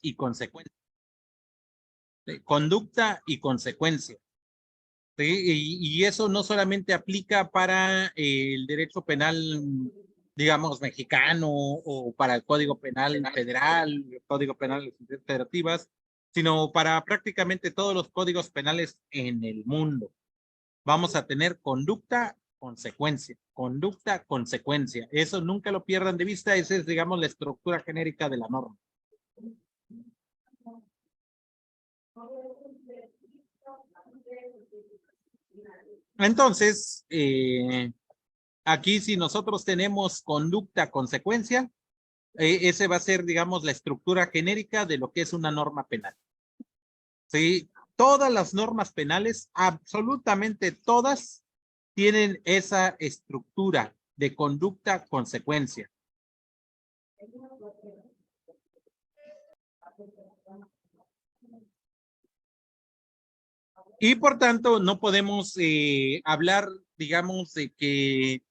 y consecuencia. Conducta y consecuencia. ¿Sí? Y eso no solamente aplica para el derecho penal, digamos, mexicano o para el Código Penal federal, el Código Penal de las federativas, sino para prácticamente todos los códigos penales en el mundo. Vamos a tener conducta, consecuencia, conducta, consecuencia. Eso nunca lo pierdan de vista, esa es, digamos, la estructura genérica de la norma. Entonces, aquí si nosotros tenemos conducta, consecuencia, ese va a ser, digamos, la estructura genérica de lo que es una norma penal. ¿Sí? Todas las normas penales, absolutamente todas, tienen esa estructura de conducta, consecuencia. Y por tanto, no podemos hablar, digamos, de que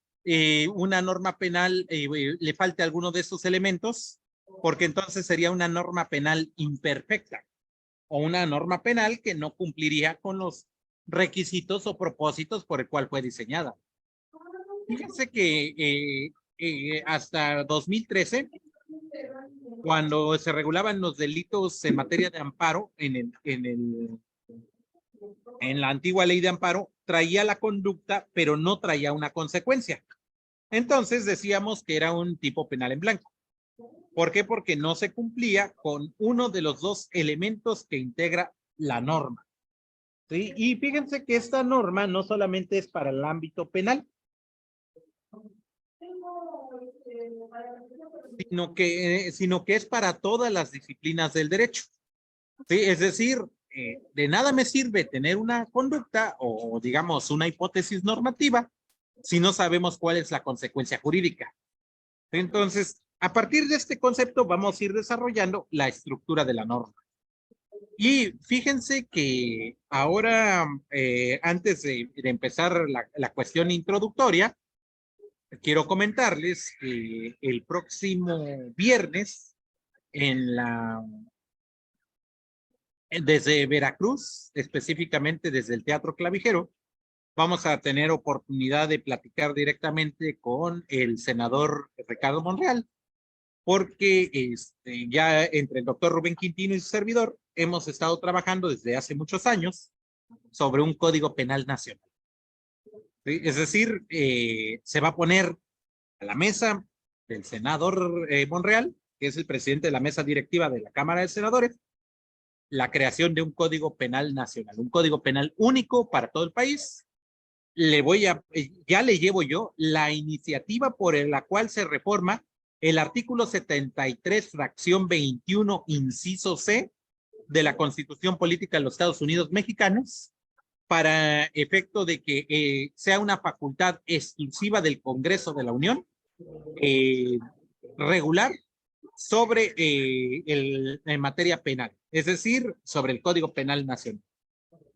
una norma penal le falte alguno de estos elementos, porque entonces sería una norma penal imperfecta o una norma penal que no cumpliría con los requisitos o propósitos por el cual fue diseñada. Fíjense que hasta 2013, cuando se regulaban los delitos en materia de amparo en la antigua ley de amparo, traía la conducta, pero no traía una consecuencia. Entonces decíamos que era un tipo penal en blanco. ¿Por qué? Porque no se cumplía con uno de los dos elementos que integra la norma. ¿Sí? Y fíjense que esta norma no solamente es para el ámbito penal, sino que es para todas las disciplinas del derecho. ¿Sí? Es decir, de nada me sirve tener una conducta o, digamos, una hipótesis normativa si no sabemos cuál es la consecuencia jurídica. Entonces, a partir de este concepto vamos a ir desarrollando la estructura de la norma. Y fíjense que ahora, antes de empezar la cuestión introductoria, quiero comentarles que el próximo viernes en desde Veracruz, específicamente desde el Teatro Clavijero, vamos a tener oportunidad de platicar directamente con el senador Ricardo Monreal, porque ya entre el doctor Rubén Quintino y su servidor hemos estado trabajando desde hace muchos años sobre un código penal nacional. ¿Sí? Es decir, se va a poner a la mesa del senador Monreal, que es el presidente de la mesa directiva de la Cámara de Senadores, la creación de un código penal nacional, un código penal único para todo el país. Ya le llevo yo la iniciativa por la cual se reforma el artículo 73, fracción 21, inciso C de la Constitución Política de los Estados Unidos Mexicanos, para efecto de que sea una facultad exclusiva del Congreso de la Unión regular sobre en materia penal, es decir, sobre el Código Penal Nacional.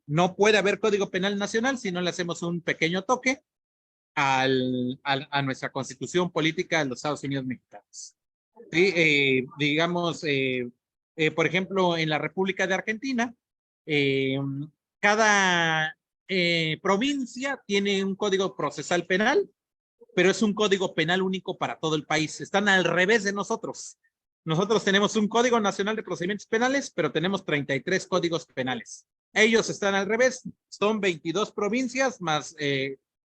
No puede haber Código Penal Nacional si no le hacemos un pequeño toque a nuestra Constitución Política de los Estados Unidos Mexicanos. Sí, digamos, por ejemplo, en la República de Argentina, cada provincia tiene un código procesal penal, pero es un código penal único para todo el país. Están al revés de nosotros. Nosotros tenemos un Código Nacional de Procedimientos Penales, pero tenemos 33 códigos penales. Ellos están al revés, son 22 provincias más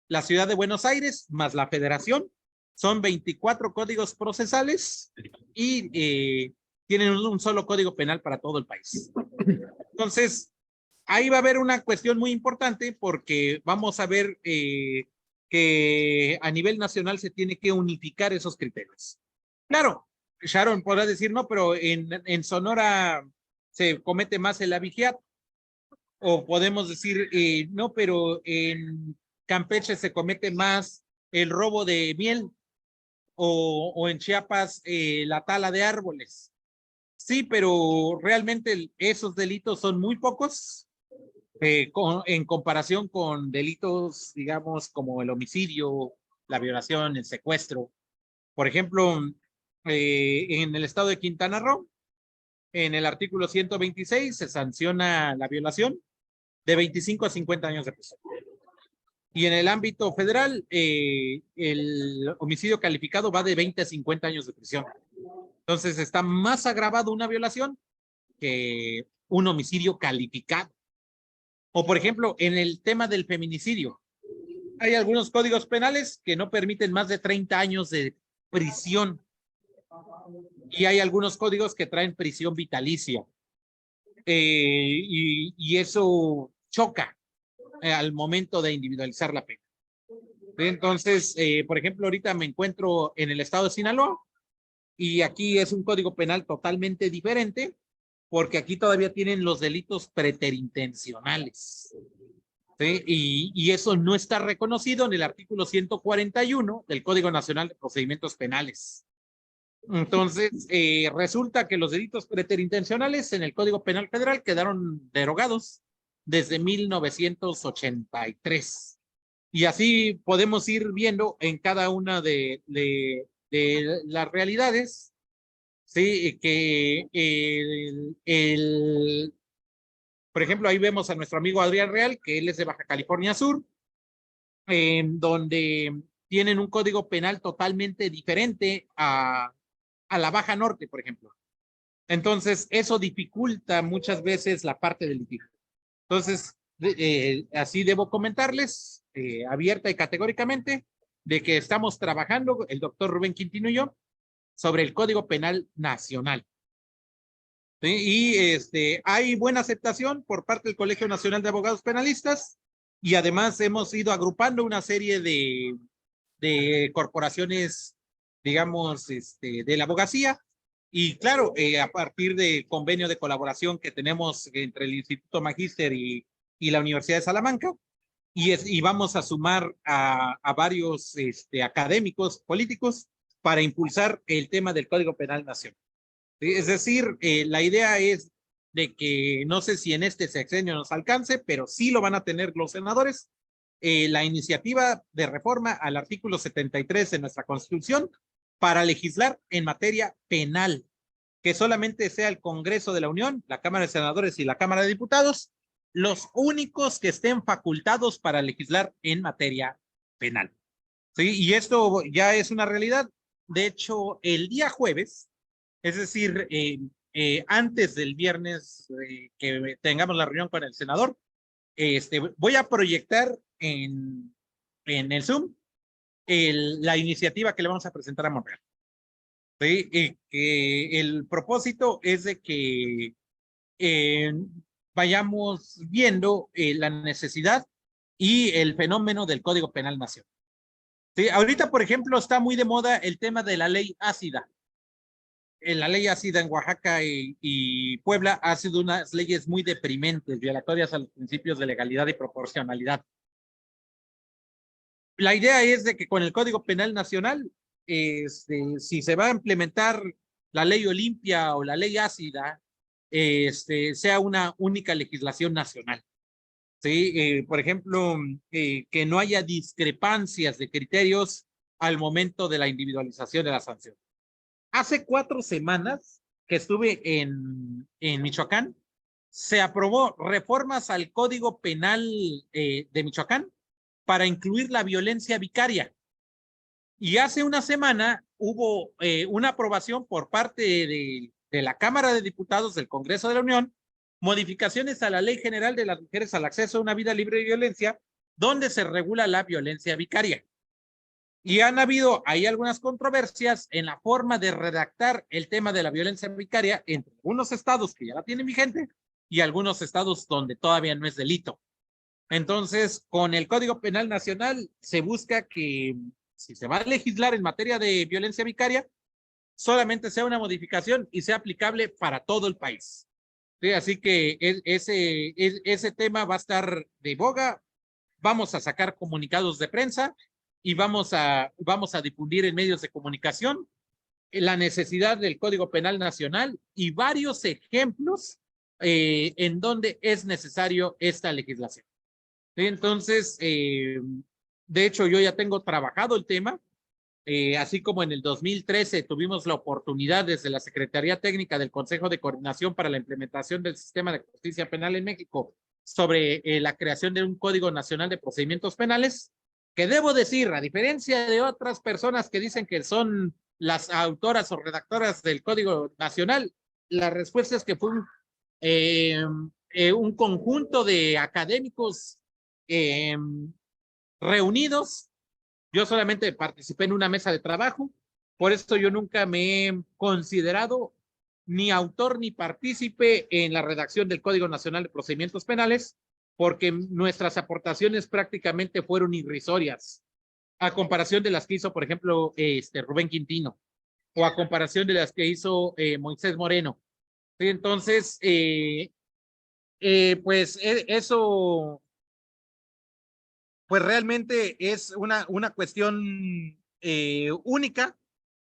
la ciudad de Buenos Aires, más la federación, son 24 códigos procesales y tienen un solo código penal para todo el país. Entonces, ahí va a haber una cuestión muy importante porque vamos a ver que a nivel nacional se tiene que unificar esos criterios. Claro, Sharon podrá decir, no, pero en Sonora se comete más el abigeato. O podemos decir, no, pero en Campeche se comete más el robo de miel o en Chiapas la tala de árboles. Sí, pero realmente esos delitos son muy pocos en comparación con delitos, digamos, como el homicidio, la violación, el secuestro. Por ejemplo, en el estado de Quintana Roo, En el artículo 126 se sanciona la violación de 25 a 50 años de prisión. Y en el ámbito federal, el homicidio calificado va de 20 a 50 años de prisión. Entonces está más agravado una violación que un homicidio calificado. O por ejemplo, en el tema del feminicidio, hay algunos códigos penales que no permiten más de 30 años de prisión. Y hay algunos códigos que traen prisión vitalicia. Y eso choca al momento de individualizar la pena. Entonces, por ejemplo, ahorita me encuentro en el estado de Sinaloa y aquí es un código penal totalmente diferente porque aquí todavía tienen los delitos preterintencionales. ¿Sí? Y eso no está reconocido en el artículo 141 del Código Nacional de Procedimientos Penales. Entonces, resulta que los delitos preterintencionales en el Código Penal Federal quedaron derogados desde 1983. Y así podemos ir viendo en cada una de las realidades, ¿sí? Que por ejemplo, ahí vemos a nuestro amigo Adrián Real, que él es de Baja California Sur, donde tienen un código penal totalmente diferente a la Baja Norte, por ejemplo. Entonces, eso dificulta muchas veces la parte del litigio. Entonces, así debo comentarles, abierta y categóricamente, de que estamos trabajando, el doctor Rubén Quintino y yo, sobre el Código Penal Nacional. ¿Sí? Y hay buena aceptación por parte del Colegio Nacional de Abogados Penalistas y además hemos ido agrupando una serie de corporaciones, digamos, de la abogacía. Y claro, a partir del convenio de colaboración que tenemos entre el Instituto Magíster y la Universidad de Salamanca, y vamos a sumar a varios académicos políticos para impulsar el tema del Código Penal Nacional. Es decir, la idea es de que no sé si en este sexenio nos alcance, pero sí lo van a tener los senadores, la iniciativa de reforma al artículo 73 de nuestra Constitución para legislar en materia penal, que solamente sea el Congreso de la Unión, la Cámara de Senadores y la Cámara de Diputados, los únicos que estén facultados para legislar en materia penal. ¿Sí? Y esto ya es una realidad. De hecho, el día jueves, es decir, antes del viernes que tengamos la reunión con el senador, voy a proyectar en el Zoom la iniciativa que le vamos a presentar a Monreal. ¿Sí? Que el propósito es de que vayamos viendo la necesidad y el fenómeno del Código Penal Nacional. ¿Sí? Ahorita, por ejemplo, está muy de moda el tema de la ley ácida. La ley ácida en Oaxaca y Puebla ha sido unas leyes muy deprimentes, violatorias a los principios de legalidad y proporcionalidad. La idea es de que con el Código Penal Nacional, si se va a implementar la ley Olimpia o la ley ácida, sea una única legislación nacional. ¿Sí? Por ejemplo, que no haya discrepancias de criterios al momento de la individualización de la sanción. Hace 4 semanas que estuve en Michoacán, se aprobó reformas al Código Penal de Michoacán para incluir la violencia vicaria. Y hace una semana hubo una aprobación por parte de la Cámara de Diputados del Congreso de la Unión, modificaciones a la Ley General de las Mujeres al Acceso a una Vida Libre de Violencia, donde se regula la violencia vicaria. Y han habido ahí algunas controversias en la forma de redactar el tema de la violencia vicaria entre algunos estados que ya la tienen vigente y algunos estados donde todavía no es delito. Entonces, con el Código Penal Nacional se busca que si se va a legislar en materia de violencia vicaria, solamente sea una modificación y sea aplicable para todo el país. Sí, así que ese tema va a estar de boga. Vamos a sacar comunicados de prensa y vamos a difundir en medios de comunicación la necesidad del Código Penal Nacional y varios ejemplos en donde es necesario esta legislación. Entonces, de hecho, yo ya tengo trabajado el tema así como en el 2013 tuvimos la oportunidad desde la Secretaría Técnica del Consejo de Coordinación para la Implementación del Sistema de Justicia Penal en México sobre la creación de un Código Nacional de Procedimientos Penales, que debo decir, a diferencia de otras personas que dicen que son las autoras o redactoras del Código Nacional, la respuesta es que fue un conjunto de académicos eh, reunidos. Yo solamente participé en una mesa de trabajo, por eso yo nunca me he considerado ni autor ni partícipe en la redacción del Código Nacional de Procedimientos Penales, porque nuestras aportaciones prácticamente fueron irrisorias, a comparación de las que hizo, por ejemplo, Rubén Quintino, o a comparación de las que hizo Moisés Moreno. ¿Sí? Entonces, pues eso pues realmente es una cuestión única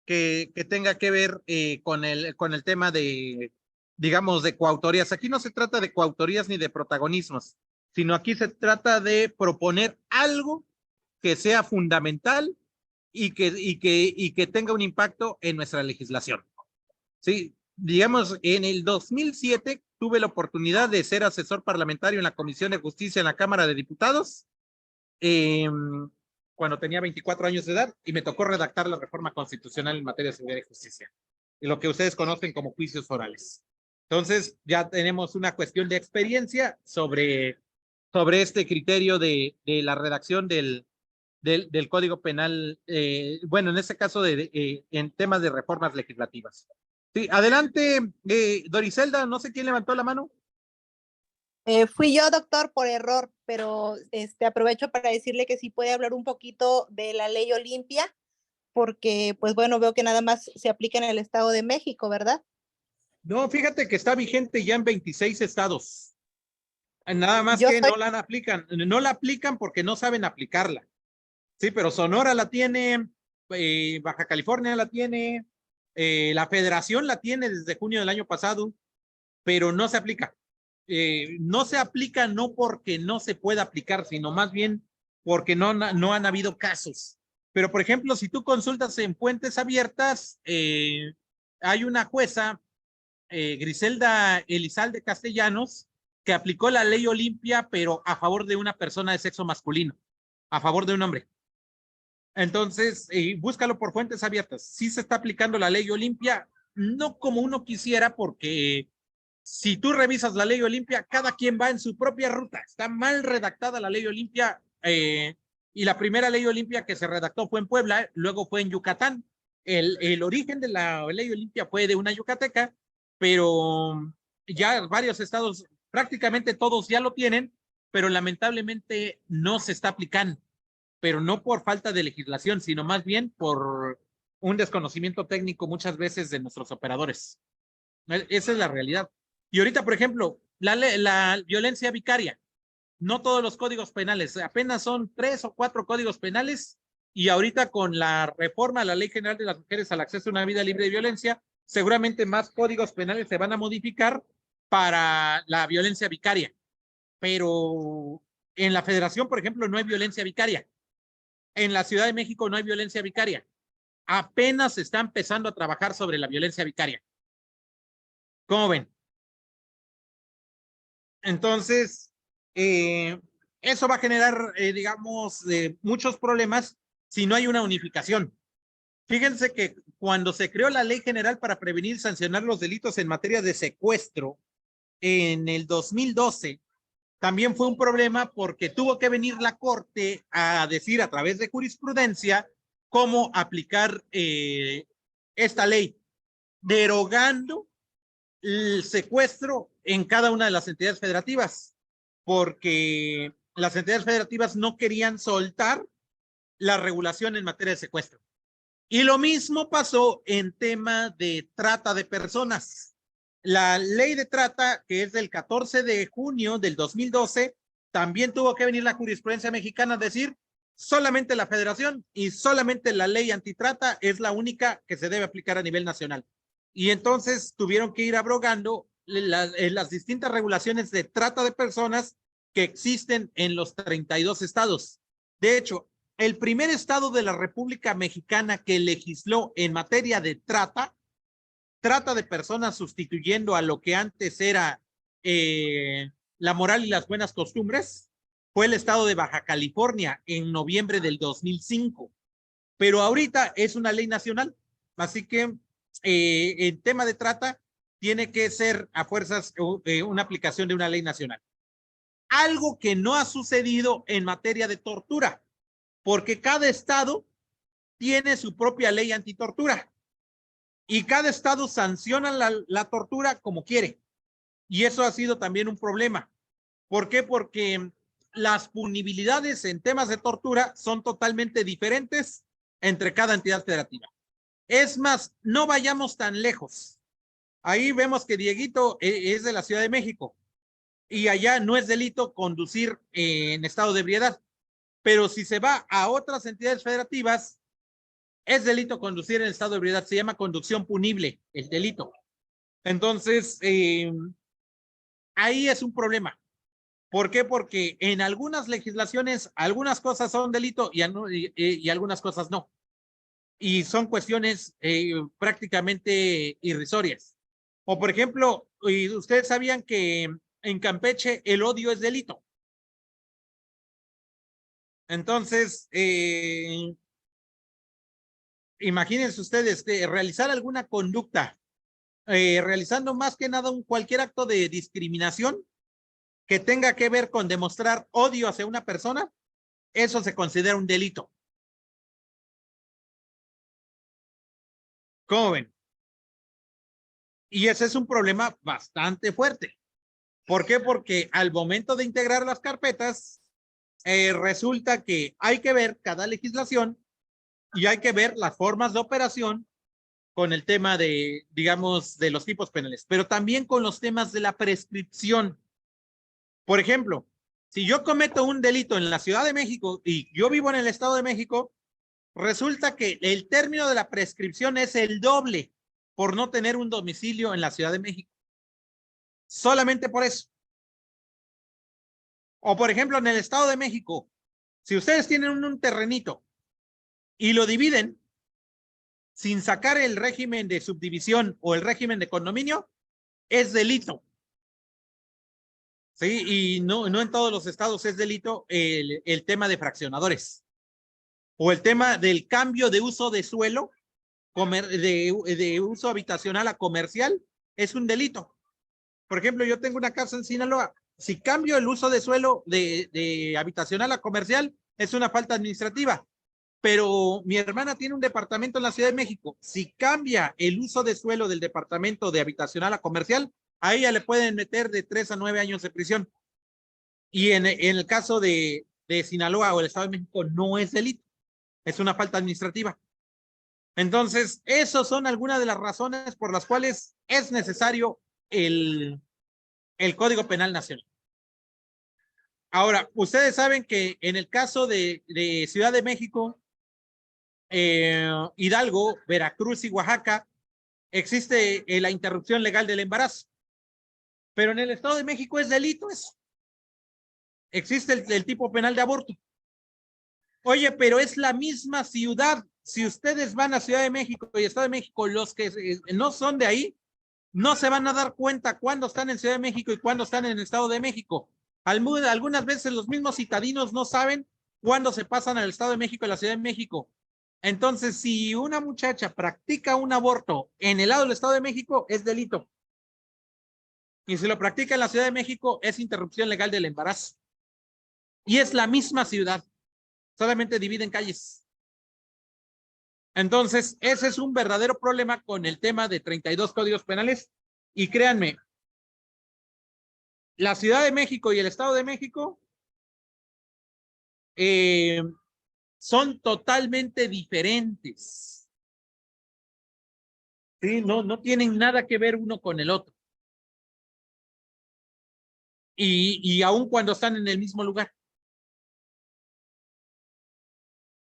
que tenga que ver con el tema de, digamos, de coautorías. Aquí no se trata de coautorías ni de protagonismos, sino aquí se trata de proponer algo que sea fundamental y que tenga un impacto en nuestra legislación. Sí, digamos, en el 2007 tuve la oportunidad de ser asesor parlamentario en la Comisión de Justicia en la Cámara de Diputados, cuando tenía 24 años de edad, y me tocó redactar la reforma constitucional en materia de seguridad y justicia, y lo que ustedes conocen como juicios orales. Entonces, ya tenemos una cuestión de experiencia sobre este criterio de la redacción del Código Penal, bueno, en este caso en temas de reformas legislativas. Sí, adelante, Doriselda, no sé quién levantó la mano. Fui yo, doctor, por error, pero aprovecho para decirle que sí puede hablar un poquito de la ley Olimpia, porque, pues bueno, veo que nada más se aplica en el Estado de México, ¿verdad? No, fíjate que está vigente ya en 26 estados. Nada más Yo que soy, no la aplican porque no saben aplicarla. Sí, pero Sonora la tiene, Baja California la tiene, la Federación la tiene desde junio del año pasado, pero no se aplica. No se aplica no porque no se pueda aplicar, sino más bien porque no han habido casos. Pero, por ejemplo, si tú consultas en fuentes abiertas, hay una jueza, Griselda Elizalde Castellanos, que aplicó la ley Olimpia, pero a favor de una persona de sexo masculino, a favor de un hombre. Entonces, búscalo por fuentes abiertas. Sí se está aplicando la ley Olimpia, no como uno quisiera, porque si tú revisas la ley Olimpia, cada quien va en su propia ruta. Está mal redactada la ley Olimpia, y la primera ley Olimpia que se redactó fue en Puebla, luego fue en Yucatán. El origen de la ley Olimpia fue de una yucateca, pero ya varios estados, prácticamente todos ya lo tienen, pero lamentablemente no se está aplicando, pero no por falta de legislación, sino más bien por un desconocimiento técnico muchas veces de nuestros operadores. Esa es la realidad. Y ahorita, por ejemplo, la violencia vicaria, no todos los códigos penales, apenas son 3 o 4 códigos penales, y ahorita con la reforma a la Ley General de las Mujeres al acceso a una vida libre de violencia, seguramente más códigos penales se van a modificar para la violencia vicaria. Pero en la Federación, por ejemplo, no hay violencia vicaria. En la Ciudad de México no hay violencia vicaria. Apenas se está empezando a trabajar sobre la violencia vicaria. ¿Cómo ven? Entonces, eso va a generar, digamos, muchos problemas si no hay una unificación. Fíjense que cuando se creó la Ley General para prevenir y sancionar los delitos en materia de secuestro en el 2012, también fue un problema porque tuvo que venir la Corte a decir a través de jurisprudencia cómo aplicar esta ley, derogando el secuestro en cada una de las entidades federativas, porque las entidades federativas no querían soltar la regulación en materia de secuestro. Y lo mismo pasó en tema de trata de personas. La ley de trata, que es del 14 de junio del 2012, también tuvo que venir la jurisprudencia mexicana a decir solamente la federación y solamente la ley antitrata es la única que se debe aplicar a nivel nacional. Y entonces tuvieron que ir abrogando las distintas regulaciones de trata de personas que existen en los 32 estados. De hecho, el primer estado de la República Mexicana que legisló en materia de trata de personas sustituyendo a lo que antes era la moral y las buenas costumbres, fue el estado de Baja California en noviembre del 2005. Pero ahorita es una ley nacional, así que el tema de trata tiene que ser a fuerzas una aplicación de una ley nacional. Algo que no ha sucedido en materia de tortura, porque cada estado tiene su propia ley antitortura y cada estado sanciona la tortura como quiere. Y eso ha sido también un problema. ¿Por qué? Porque las punibilidades en temas de tortura son totalmente diferentes entre cada entidad federativa. Es más, no vayamos tan lejos. Ahí vemos que Dieguito es de la Ciudad de México y allá no es delito conducir en estado de ebriedad. Pero si se va a otras entidades federativas, es delito conducir en estado de ebriedad. Se llama conducción punible, el delito. Entonces, ahí es un problema. ¿Por qué? Porque en algunas legislaciones, algunas cosas son delito y algunas cosas no. Y son cuestiones prácticamente irrisorias. O, por ejemplo, ustedes sabían que en Campeche el odio es delito. Entonces, imagínense ustedes que realizar alguna conducta, realizando más que nada cualquier acto de discriminación que tenga que ver con demostrar odio hacia una persona, eso se considera un delito. ¿Cómo ven? Y ese es un problema bastante fuerte. ¿Por qué? Porque al momento de integrar las carpetas, resulta que hay que ver cada legislación y hay que ver las formas de operación con el tema de, digamos, de los tipos penales, pero también con los temas de la prescripción. Por ejemplo, si yo cometo un delito en la Ciudad de México y yo vivo en el Estado de México, resulta que el término de la prescripción es el doble por no tener un domicilio en la Ciudad de México. Solamente por eso. O por ejemplo, en el Estado de México, si ustedes tienen un terrenito y lo dividen sin sacar el régimen de subdivisión o el régimen de condominio, es delito. Sí, y no en todos los estados es delito el tema de fraccionadores o el tema del cambio de uso de suelo de uso habitacional a comercial es un delito. Por ejemplo, yo tengo una casa en Sinaloa. Si cambio el uso de suelo de habitacional a comercial, es una falta administrativa. Pero mi hermana tiene un departamento en la Ciudad de México. Si cambia el uso de suelo del departamento de habitacional a comercial, a ella le pueden meter de 3 a 9 años de prisión. Y en el caso de Sinaloa o el Estado de México no es delito, es una falta administrativa. Entonces, esas son algunas de las razones por las cuales es necesario el Código Penal Nacional. Ahora, ustedes saben que en el caso de Ciudad de México, Hidalgo, Veracruz y Oaxaca, existe la interrupción legal del embarazo. Pero en el Estado de México es delito eso. Existe el tipo penal de aborto. Oye, pero es la misma ciudad. Si ustedes van a Ciudad de México y Estado de México, los que no son de ahí, no se van a dar cuenta cuándo están en Ciudad de México y cuándo están en el Estado de México. Algunas veces los mismos citadinos no saben cuándo se pasan al Estado de México y a la Ciudad de México. Entonces, si una muchacha practica un aborto en el lado del Estado de México, es delito. Y si lo practica en la Ciudad de México, es interrupción legal del embarazo. Y es la misma ciudad. Solamente dividen calles. Entonces, ese es un verdadero problema con el tema de 32 códigos penales. Y créanme, la Ciudad de México y el Estado de México son totalmente diferentes. ¿Sí? No tienen nada que ver uno con el otro. Y aun cuando están en el mismo lugar.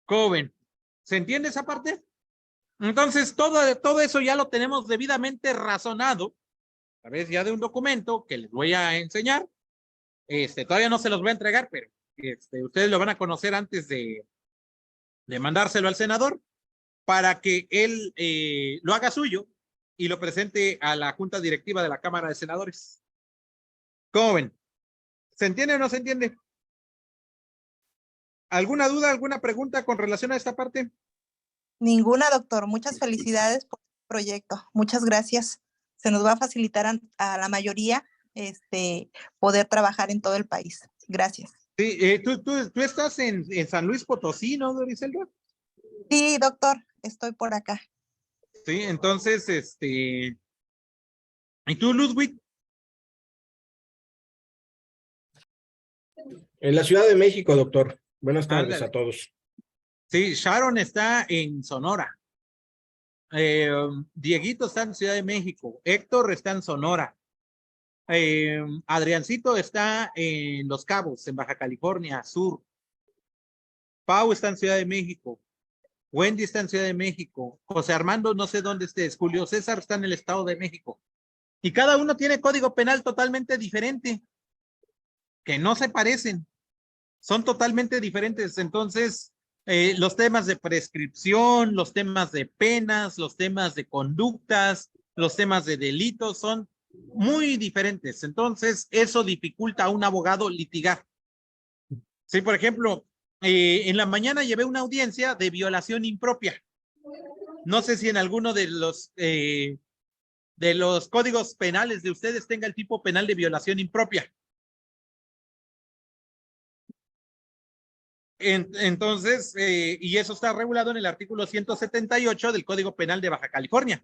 ¿Cómo ven? ¿Se entiende esa parte? Entonces, todo eso ya lo tenemos debidamente razonado a través ya de un documento que les voy a enseñar. Todavía no se los voy a entregar, pero ustedes lo van a conocer antes de de mandárselo al senador para que él lo haga suyo y lo presente a la Junta Directiva de la Cámara de Senadores. ¿Cómo ven? ¿Se entiende o no se entiende? ¿Alguna duda, alguna pregunta con relación a esta parte? Ninguna, doctor. Muchas felicidades por el proyecto. Muchas gracias. Se nos va a facilitar a la mayoría poder trabajar en todo el país. Gracias. Sí, tú estás en San Luis Potosí, ¿no, Doriselva? Sí, doctor, estoy por acá. Sí, entonces, ¿y tú, Ludwig? En la Ciudad de México, doctor. Buenas tardes Ándale. a todos. Sí, Sharon está en Sonora. Dieguito está en Ciudad de México. Héctor está en Sonora. Adriancito está en Los Cabos, en Baja California Sur. Pau está en Ciudad de México. Wendy está en Ciudad de México. José Armando, no sé dónde estés. Julio César está en el Estado de México. Y cada uno tiene código penal totalmente diferente, que no se parecen. Son totalmente diferentes. Entonces, los temas de prescripción, los temas de penas, los temas de conductas, los temas de delitos son muy diferentes. Entonces, eso dificulta a un abogado litigar. Sí, por ejemplo, en la mañana llevé una audiencia de violación impropia. No sé si en alguno de los códigos penales de ustedes tenga el tipo penal de violación impropia. Entonces, y eso está regulado en el artículo 178 del Código Penal de Baja California.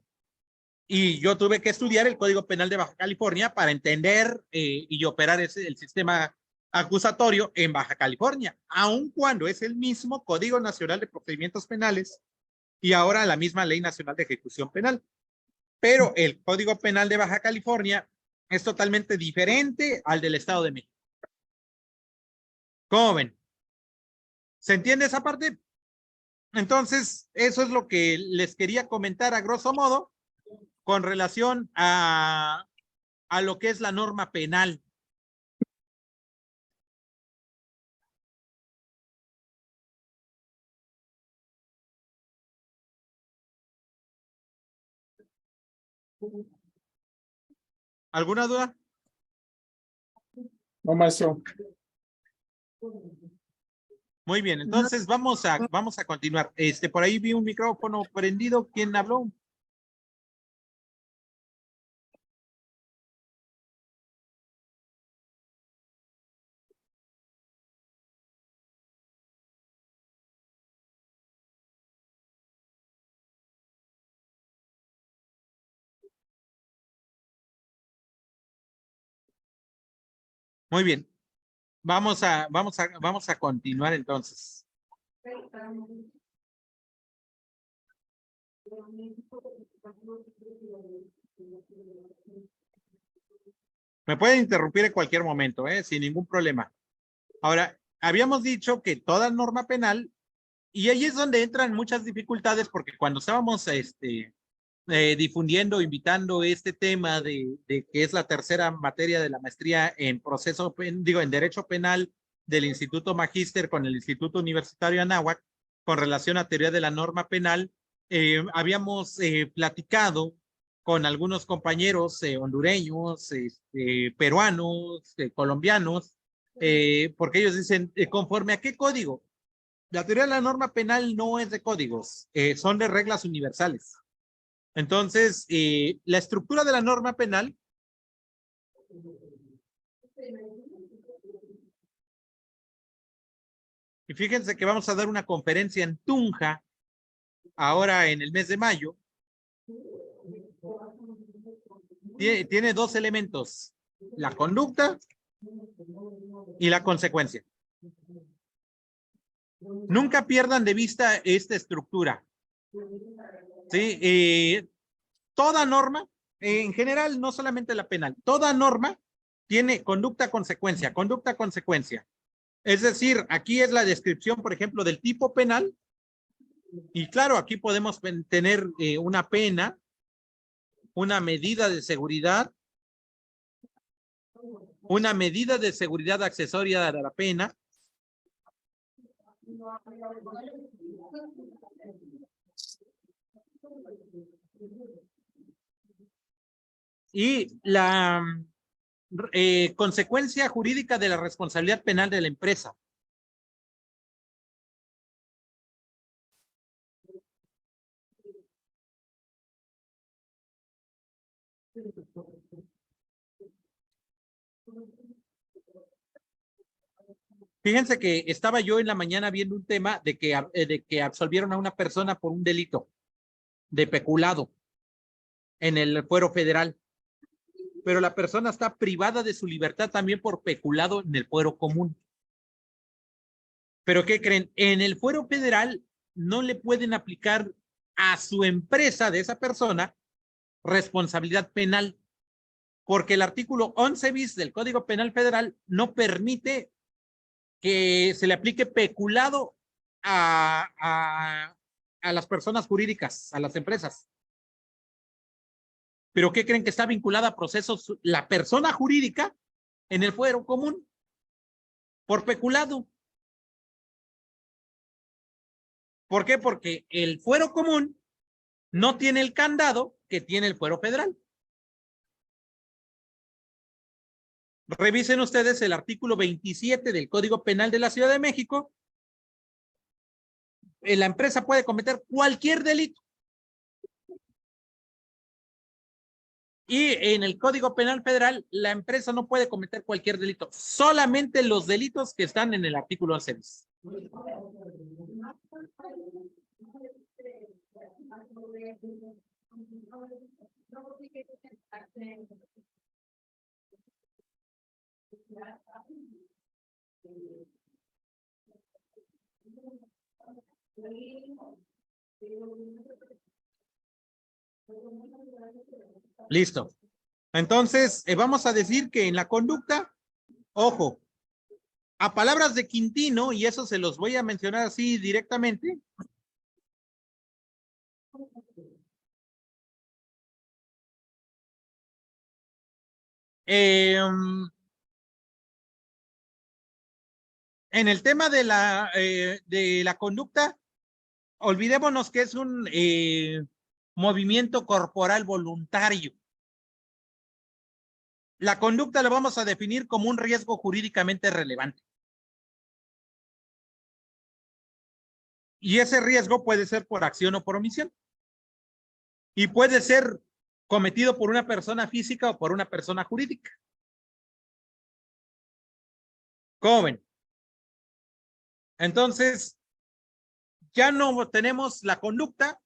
Y yo tuve que estudiar el Código Penal de Baja California para entender y operar el sistema acusatorio en Baja California, aun cuando es el mismo Código Nacional de Procedimientos Penales y ahora la misma Ley Nacional de Ejecución Penal. Pero el Código Penal de Baja California es totalmente diferente al del Estado de México. ¿Cómo ven? ¿Se entiende esa parte? Entonces, eso es lo que les quería comentar a grosso modo con relación a lo que es la norma penal. ¿Alguna duda? No, maestro. Muy bien, entonces vamos a continuar. Por ahí vi un micrófono prendido. ¿Quién habló? Muy bien. Vamos a continuar entonces. Me pueden interrumpir en cualquier momento, sin ningún problema. Ahora, habíamos dicho que toda norma penal, y ahí es donde entran muchas dificultades, porque cuando estábamos difundiendo, invitando este tema de que es la tercera materia de la maestría en en Derecho Penal del Instituto Magíster con el Instituto Universitario Anáhuac, con relación a teoría de la norma penal, habíamos platicado con algunos compañeros hondureños, peruanos, colombianos, porque ellos dicen, ¿conforme a qué código? La teoría de la norma penal no es de códigos, son de reglas universales. Entonces, la estructura de la norma penal y fíjense que vamos a dar una conferencia en Tunja ahora en el mes de mayo. Tiene dos elementos, la conducta y la consecuencia. Nunca pierdan de vista esta estructura. ¿Sí? Toda norma, en general, no solamente la penal, toda norma tiene conducta-consecuencia, conducta-consecuencia. Es decir, aquí es la descripción, por ejemplo, del tipo penal. Y claro, aquí podemos tener una pena, una medida de seguridad, una medida de seguridad accesoria a la pena, Y la consecuencia jurídica de la responsabilidad penal de la empresa. Fíjense que estaba yo en la mañana viendo un tema de que absolvieron a una persona por un delito de peculado en el fuero federal, pero la persona está privada de su libertad también por peculado en el fuero común. ¿Pero qué creen? En el fuero federal no le pueden aplicar a su empresa de esa persona responsabilidad penal, porque el artículo 11 bis del Código Penal Federal no permite que se le aplique peculado a las personas jurídicas, a las empresas. ¿Pero qué creen? Que está vinculada a procesos la persona jurídica en el fuero común por peculado. ¿Por qué? Porque el fuero común no tiene el candado que tiene el fuero federal. Revisen ustedes el artículo 27 del Código Penal de la Ciudad de México. La empresa puede cometer cualquier delito. Y en el Código Penal Federal, la empresa no puede cometer cualquier delito, solamente los delitos que están en el artículo 11 bis. Listo. Entonces, vamos a decir que en la conducta, ojo, a palabras de Quintino, y eso se los voy a mencionar así directamente. En el tema de la conducta, olvidémonos que es un movimiento corporal voluntario. La conducta la vamos a definir como un riesgo jurídicamente relevante. Y ese riesgo puede ser por acción o por omisión. Y puede ser cometido por una persona física o por una persona jurídica. ¿Cómo ven? Entonces, ya no tenemos la conducta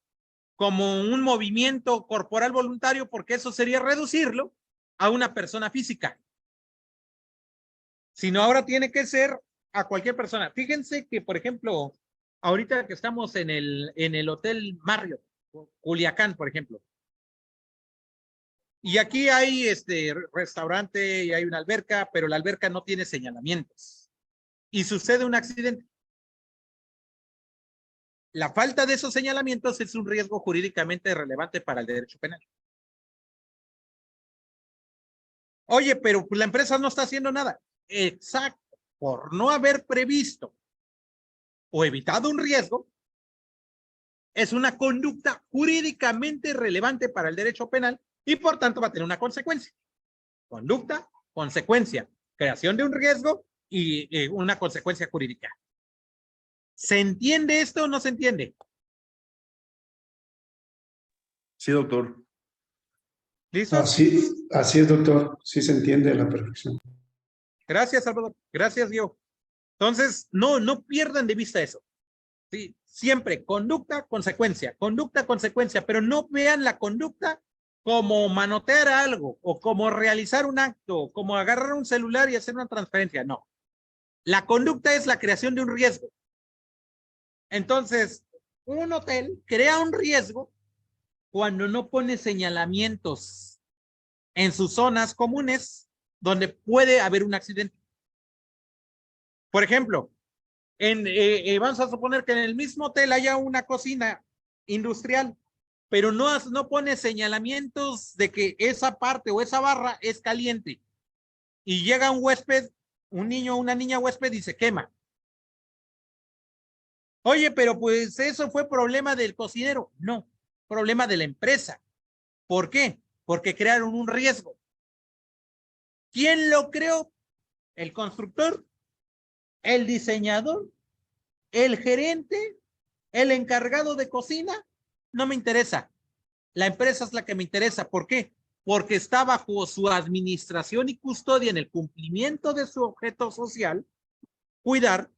como un movimiento corporal voluntario, porque eso sería reducirlo a una persona física. Sino ahora tiene que ser a cualquier persona. Fíjense que, por ejemplo, ahorita que estamos en el Hotel Marriott, Culiacán, por ejemplo. Y aquí hay restaurante y hay una alberca, pero la alberca no tiene señalamientos. Y sucede un accidente. La falta de esos señalamientos es un riesgo jurídicamente relevante para el derecho penal. Oye, pero la empresa no está haciendo nada. Exacto. Por no haber previsto o evitado un riesgo, es una conducta jurídicamente relevante para el derecho penal y por tanto va a tener una consecuencia. Conducta, consecuencia, creación de un riesgo y una consecuencia jurídica. ¿Se entiende esto o no se entiende? Sí, doctor. ¿Listo? Así es, doctor. Sí se entiende a la perfección. Gracias, Salvador. Gracias, Diego. Entonces, no pierdan de vista eso. Sí, siempre conducta, consecuencia, pero no vean la conducta como manotear algo o como realizar un acto, como agarrar un celular y hacer una transferencia. No. La conducta es la creación de un riesgo. Entonces, un hotel crea un riesgo cuando no pone señalamientos en sus zonas comunes donde puede haber un accidente. Por ejemplo, vamos a suponer que en el mismo hotel haya una cocina industrial, pero no pone señalamientos de que esa parte o esa barra es caliente. Y llega un huésped, un niño o una niña huésped y se quema. Oye, pero pues eso fue problema del cocinero. No, problema de la empresa. ¿Por qué? Porque crearon un riesgo. ¿Quién lo creó? ¿El constructor? ¿El diseñador? ¿El gerente? ¿El encargado de cocina? No me interesa. La empresa es la que me interesa. ¿Por qué? Porque está bajo su administración y custodia en el cumplimiento de su objeto social, cuidar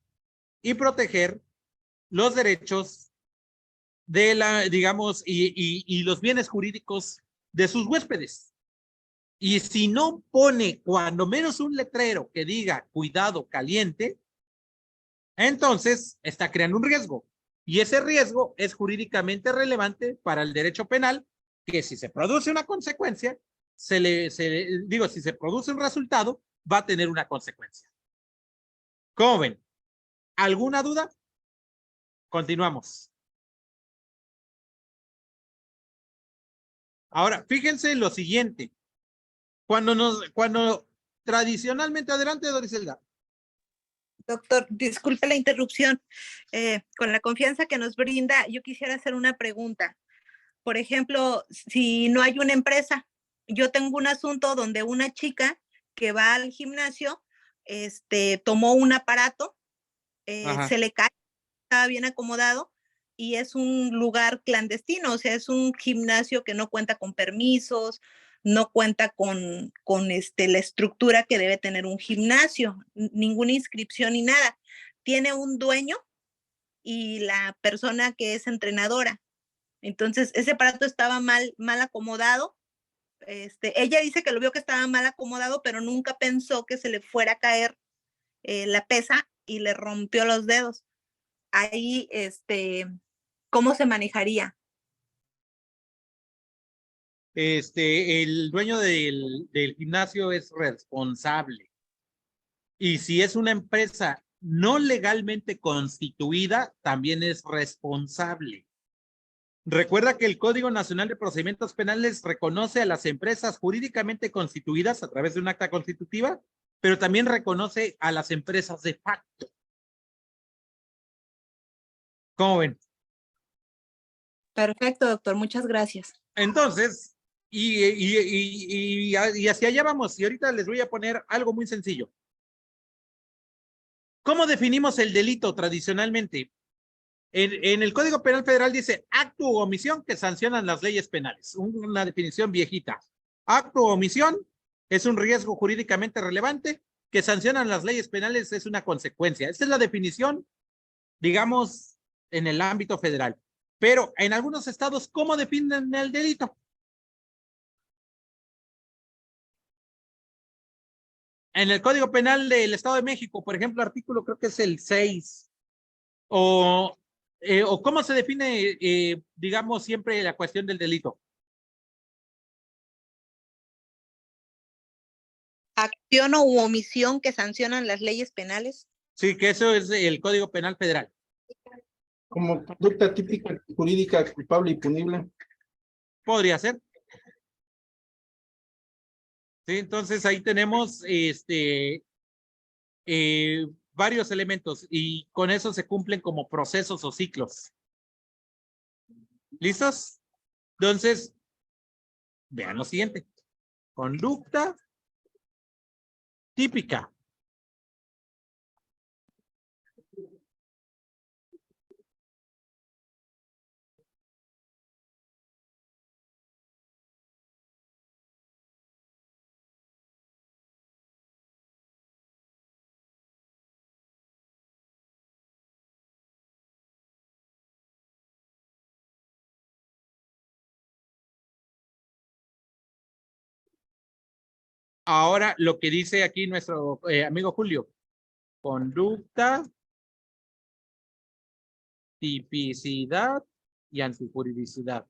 y proteger los derechos de la, digamos, y los bienes jurídicos de sus huéspedes. Y si no pone cuando menos un letrero que diga cuidado caliente, entonces está creando un riesgo. Y ese riesgo es jurídicamente relevante para el derecho penal, que si se produce una consecuencia, digo, si se produce un resultado, va a tener una consecuencia. ¿Cómo ven? ¿Alguna duda? Continuamos. Ahora, fíjense lo siguiente. Cuando tradicionalmente, adelante, Doriselda. Doctor, disculpe la interrupción. Con la confianza que nos brinda, yo quisiera hacer una pregunta. Por ejemplo, si no hay una empresa, yo tengo un asunto donde una chica que va al gimnasio, tomó un aparato, se le cae, estaba bien acomodado y es un lugar clandestino, o sea, es un gimnasio que no cuenta con permisos, no cuenta con la estructura que debe tener un gimnasio, ninguna inscripción ni nada. Tiene un dueño y la persona que es entrenadora. Entonces, ese aparato estaba mal acomodado. Ella dice que lo vio que estaba mal acomodado, pero nunca pensó que se le fuera a caer la pesa y le rompió los dedos. Ahí, ¿cómo se manejaría? El dueño del gimnasio es responsable. Y si es una empresa no legalmente constituida, también es responsable. Recuerda que el Código Nacional de Procedimientos Penales reconoce a las empresas jurídicamente constituidas a través de un acta constitutiva, pero también reconoce a las empresas de facto. ¿Cómo ven? Perfecto, doctor. Muchas gracias. Entonces, y hacia allá vamos. Y ahorita les voy a poner algo muy sencillo. ¿Cómo definimos el delito tradicionalmente? En el Código Penal Federal dice acto u omisión que sancionan las leyes penales. Una definición viejita. Acto u omisión es un riesgo jurídicamente relevante que sancionan las leyes penales, es una consecuencia. Esta es la definición, digamos, en el ámbito federal. Pero en algunos estados, ¿cómo definen el delito? En el Código Penal del Estado de México, por ejemplo, artículo creo que es el 6, o cómo se define, digamos, siempre la cuestión del delito. Acción u omisión que sancionan las leyes penales. Sí, que eso es el Código Penal Federal. Como conducta típica jurídica culpable y punible. Podría ser. Sí, entonces ahí tenemos varios elementos y con eso se cumplen como procesos o ciclos. ¿Listos? Entonces, vean lo siguiente. Conducta típica. Ahora lo que dice aquí nuestro amigo Julio. Conducta, tipicidad y antijuridicidad.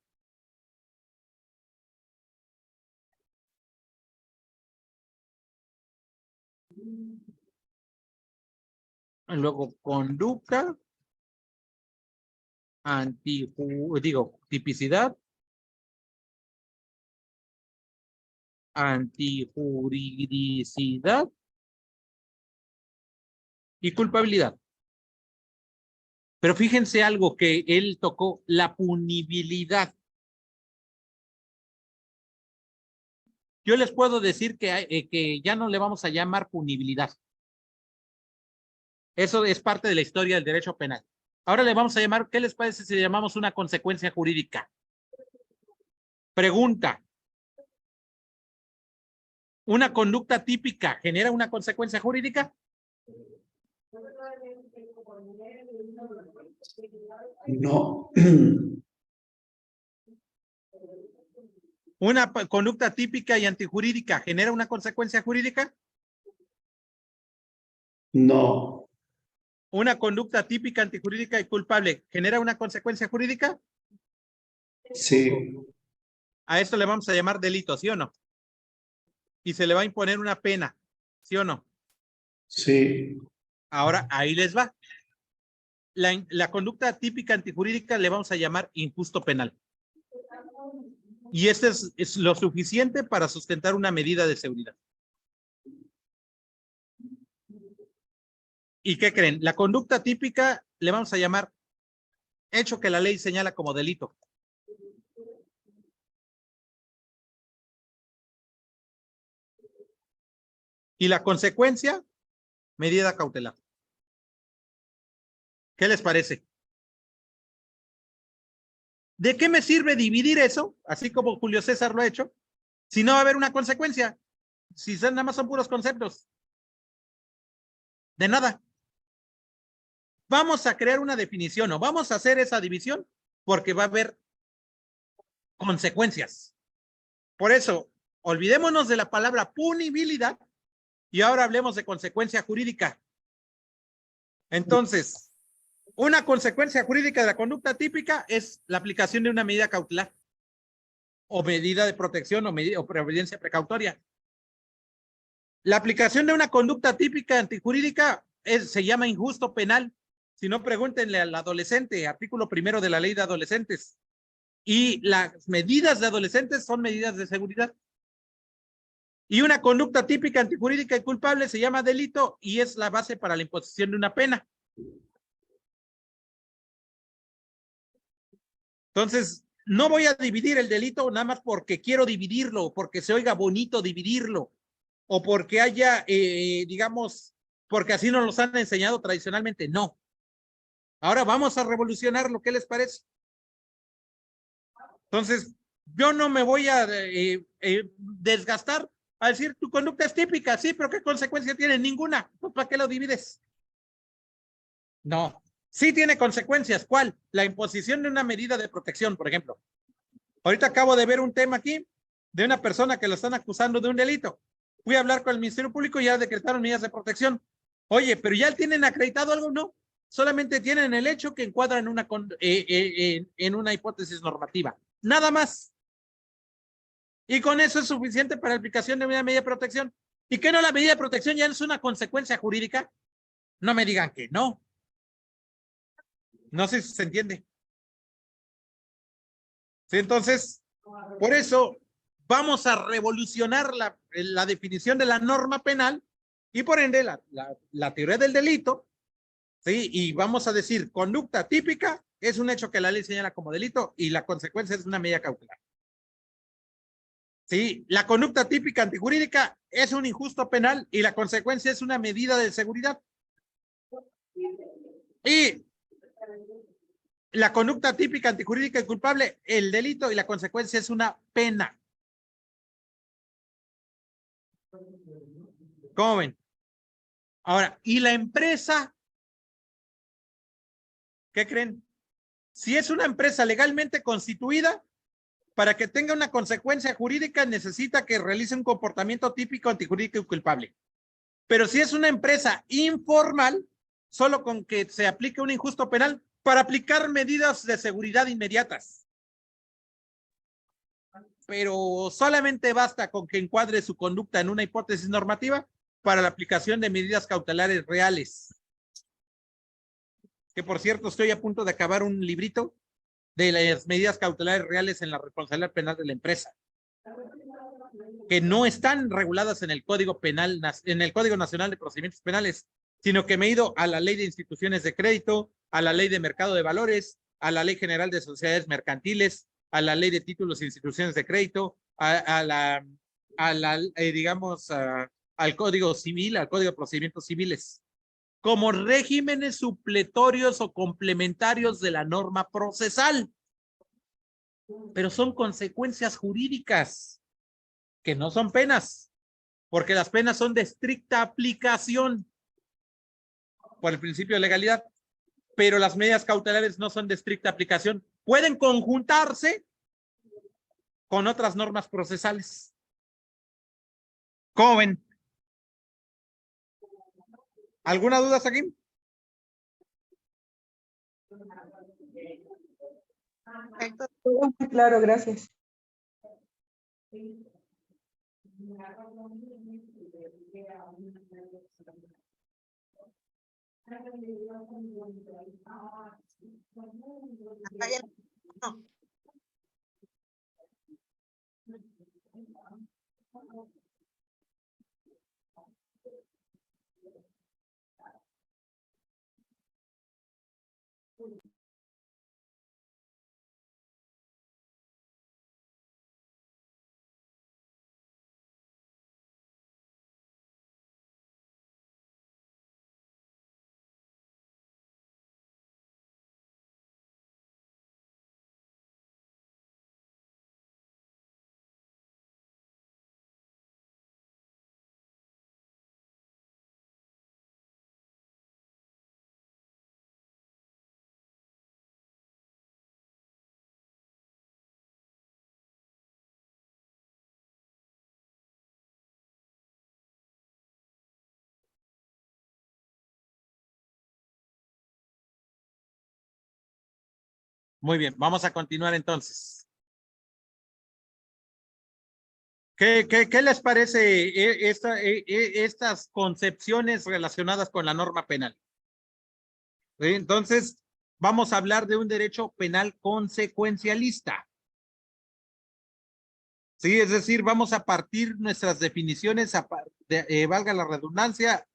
Luego, conducta, tipicidad, antijuridicidad y culpabilidad. Pero fíjense algo que él tocó, la punibilidad. Yo les puedo decir que ya no le vamos a llamar punibilidad. Eso es parte de la historia del derecho penal. Ahora le vamos a llamar, ¿qué les parece si le llamamos una consecuencia jurídica? Pregunta. ¿Una conducta típica genera una consecuencia jurídica? No. ¿Una conducta típica y antijurídica genera una consecuencia jurídica? No. ¿Una conducta típica, antijurídica y culpable genera una consecuencia jurídica? Sí. A esto le vamos a llamar delito, ¿sí o no? Y se le va a imponer una pena, ¿sí o no? Sí. Ahora, ahí les va. La conducta típica antijurídica le vamos a llamar injusto penal. Y este es lo suficiente para sustentar una medida de seguridad. ¿Y qué creen? La conducta típica le vamos a llamar hecho que la ley señala como delito. Y la consecuencia, medida cautelar. ¿Qué les parece? ¿De qué me sirve dividir eso, así como Julio César lo ha hecho, si no va a haber una consecuencia? Si nada más son puros conceptos. De nada. Vamos a crear una definición o vamos a hacer esa división porque va a haber consecuencias. Por eso, olvidémonos de la palabra punibilidad y ahora hablemos de consecuencia jurídica. Entonces, una consecuencia jurídica de la conducta típica es la aplicación de una medida cautelar o medida de protección o providencia precautoria. La aplicación de una conducta típica antijurídica se llama injusto penal. Si no, pregúntenle al adolescente, artículo 1 de la ley de adolescentes. Y las medidas de adolescentes son medidas de seguridad. Y una conducta típica antijurídica y culpable se llama delito y es la base para la imposición de una pena. Entonces, no voy a dividir el delito nada más porque quiero dividirlo, porque se oiga bonito dividirlo, o porque haya, digamos, porque así nos los han enseñado tradicionalmente. No. Ahora vamos a revolucionarlo. ¿Qué les parece? Entonces, yo no me voy a desgastar a decir tu conducta es típica, sí, pero ¿qué consecuencia tiene? Ninguna. Pues, ¿para qué lo divides? No. Sí tiene consecuencias. ¿Cuál? La imposición de una medida de protección, por ejemplo. Ahorita acabo de ver un tema aquí de una persona que lo están acusando de un delito. Fui a hablar con el Ministerio Público y ya decretaron medidas de protección. Oye, pero ¿ya tienen acreditado algo? No. Solamente tienen el hecho que encuadran en una hipótesis normativa. Nada más. Y con eso es suficiente para la aplicación de una medida de protección. ¿Y qué no la medida de protección ya es una consecuencia jurídica? No me digan que no. No sé si se entiende. Sí, entonces, por eso vamos a revolucionar la definición de la norma penal y por ende la teoría del delito, ¿sí? Y vamos a decir, conducta típica es un hecho que la ley señala como delito y la consecuencia es una medida cautelar. Sí, la conducta típica antijurídica es un injusto penal y la consecuencia es una medida de seguridad. Y la conducta típica antijurídica y culpable, el delito y la consecuencia es una pena. ¿Cómo ven? Ahora, ¿y la empresa? ¿Qué creen? Si es una empresa legalmente constituida, para que tenga una consecuencia jurídica necesita que realice un comportamiento típico antijurídico y culpable. Pero si es una empresa informal, solo con que se aplique un injusto penal para aplicar medidas de seguridad inmediatas. Pero solamente basta con que encuadre su conducta en una hipótesis normativa para la aplicación de medidas cautelares reales. Que por cierto, estoy a punto de acabar un librito de las medidas cautelares reales en la responsabilidad penal de la empresa, que no están reguladas en el Código Penal, en el Código Nacional de Procedimientos Penales, sino que me he ido a la ley de instituciones de crédito, a la ley de mercado de valores, a la ley general de sociedades mercantiles, a la ley de títulos e instituciones de crédito, digamos, al Código Civil, al Código de Procedimientos Civiles, como regímenes supletorios o complementarios de la norma procesal. Pero son consecuencias jurídicas que no son penas, porque las penas son de estricta aplicación por el principio de legalidad, pero las medidas cautelares no son de estricta aplicación. Pueden conjuntarse con otras normas procesales. ¿Cómo ven? ¿Alguna duda hasta aquí? Todo muy claro, gracias. No. Muy bien, vamos a continuar entonces. ¿Qué les parece estas concepciones relacionadas con la norma penal? ¿Sí? Entonces, vamos a hablar de un derecho penal consecuencialista. Sí, es decir, vamos a partir nuestras definiciones, valga la redundancia,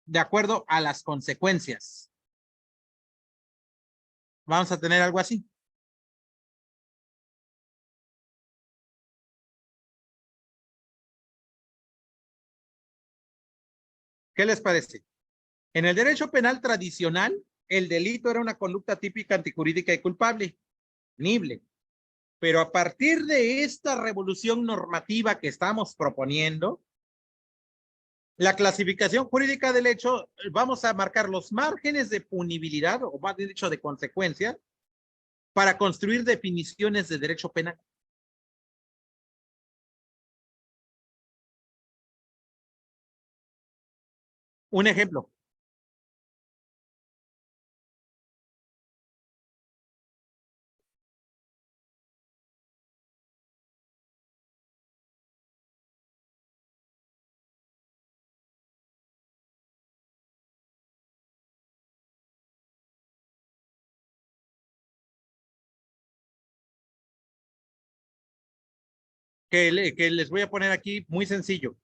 de acuerdo a las consecuencias. Vamos a tener algo así. ¿Qué les parece? En el derecho penal tradicional, el delito era una conducta típica antijurídica y culpable, punible. Pero a partir de esta revolución normativa que estamos proponiendo, la clasificación jurídica del hecho, vamos a marcar los márgenes de punibilidad, o más bien dicho, de consecuencia, para construir definiciones de derecho penal. Un ejemplo. Que les voy a poner aquí muy sencillo.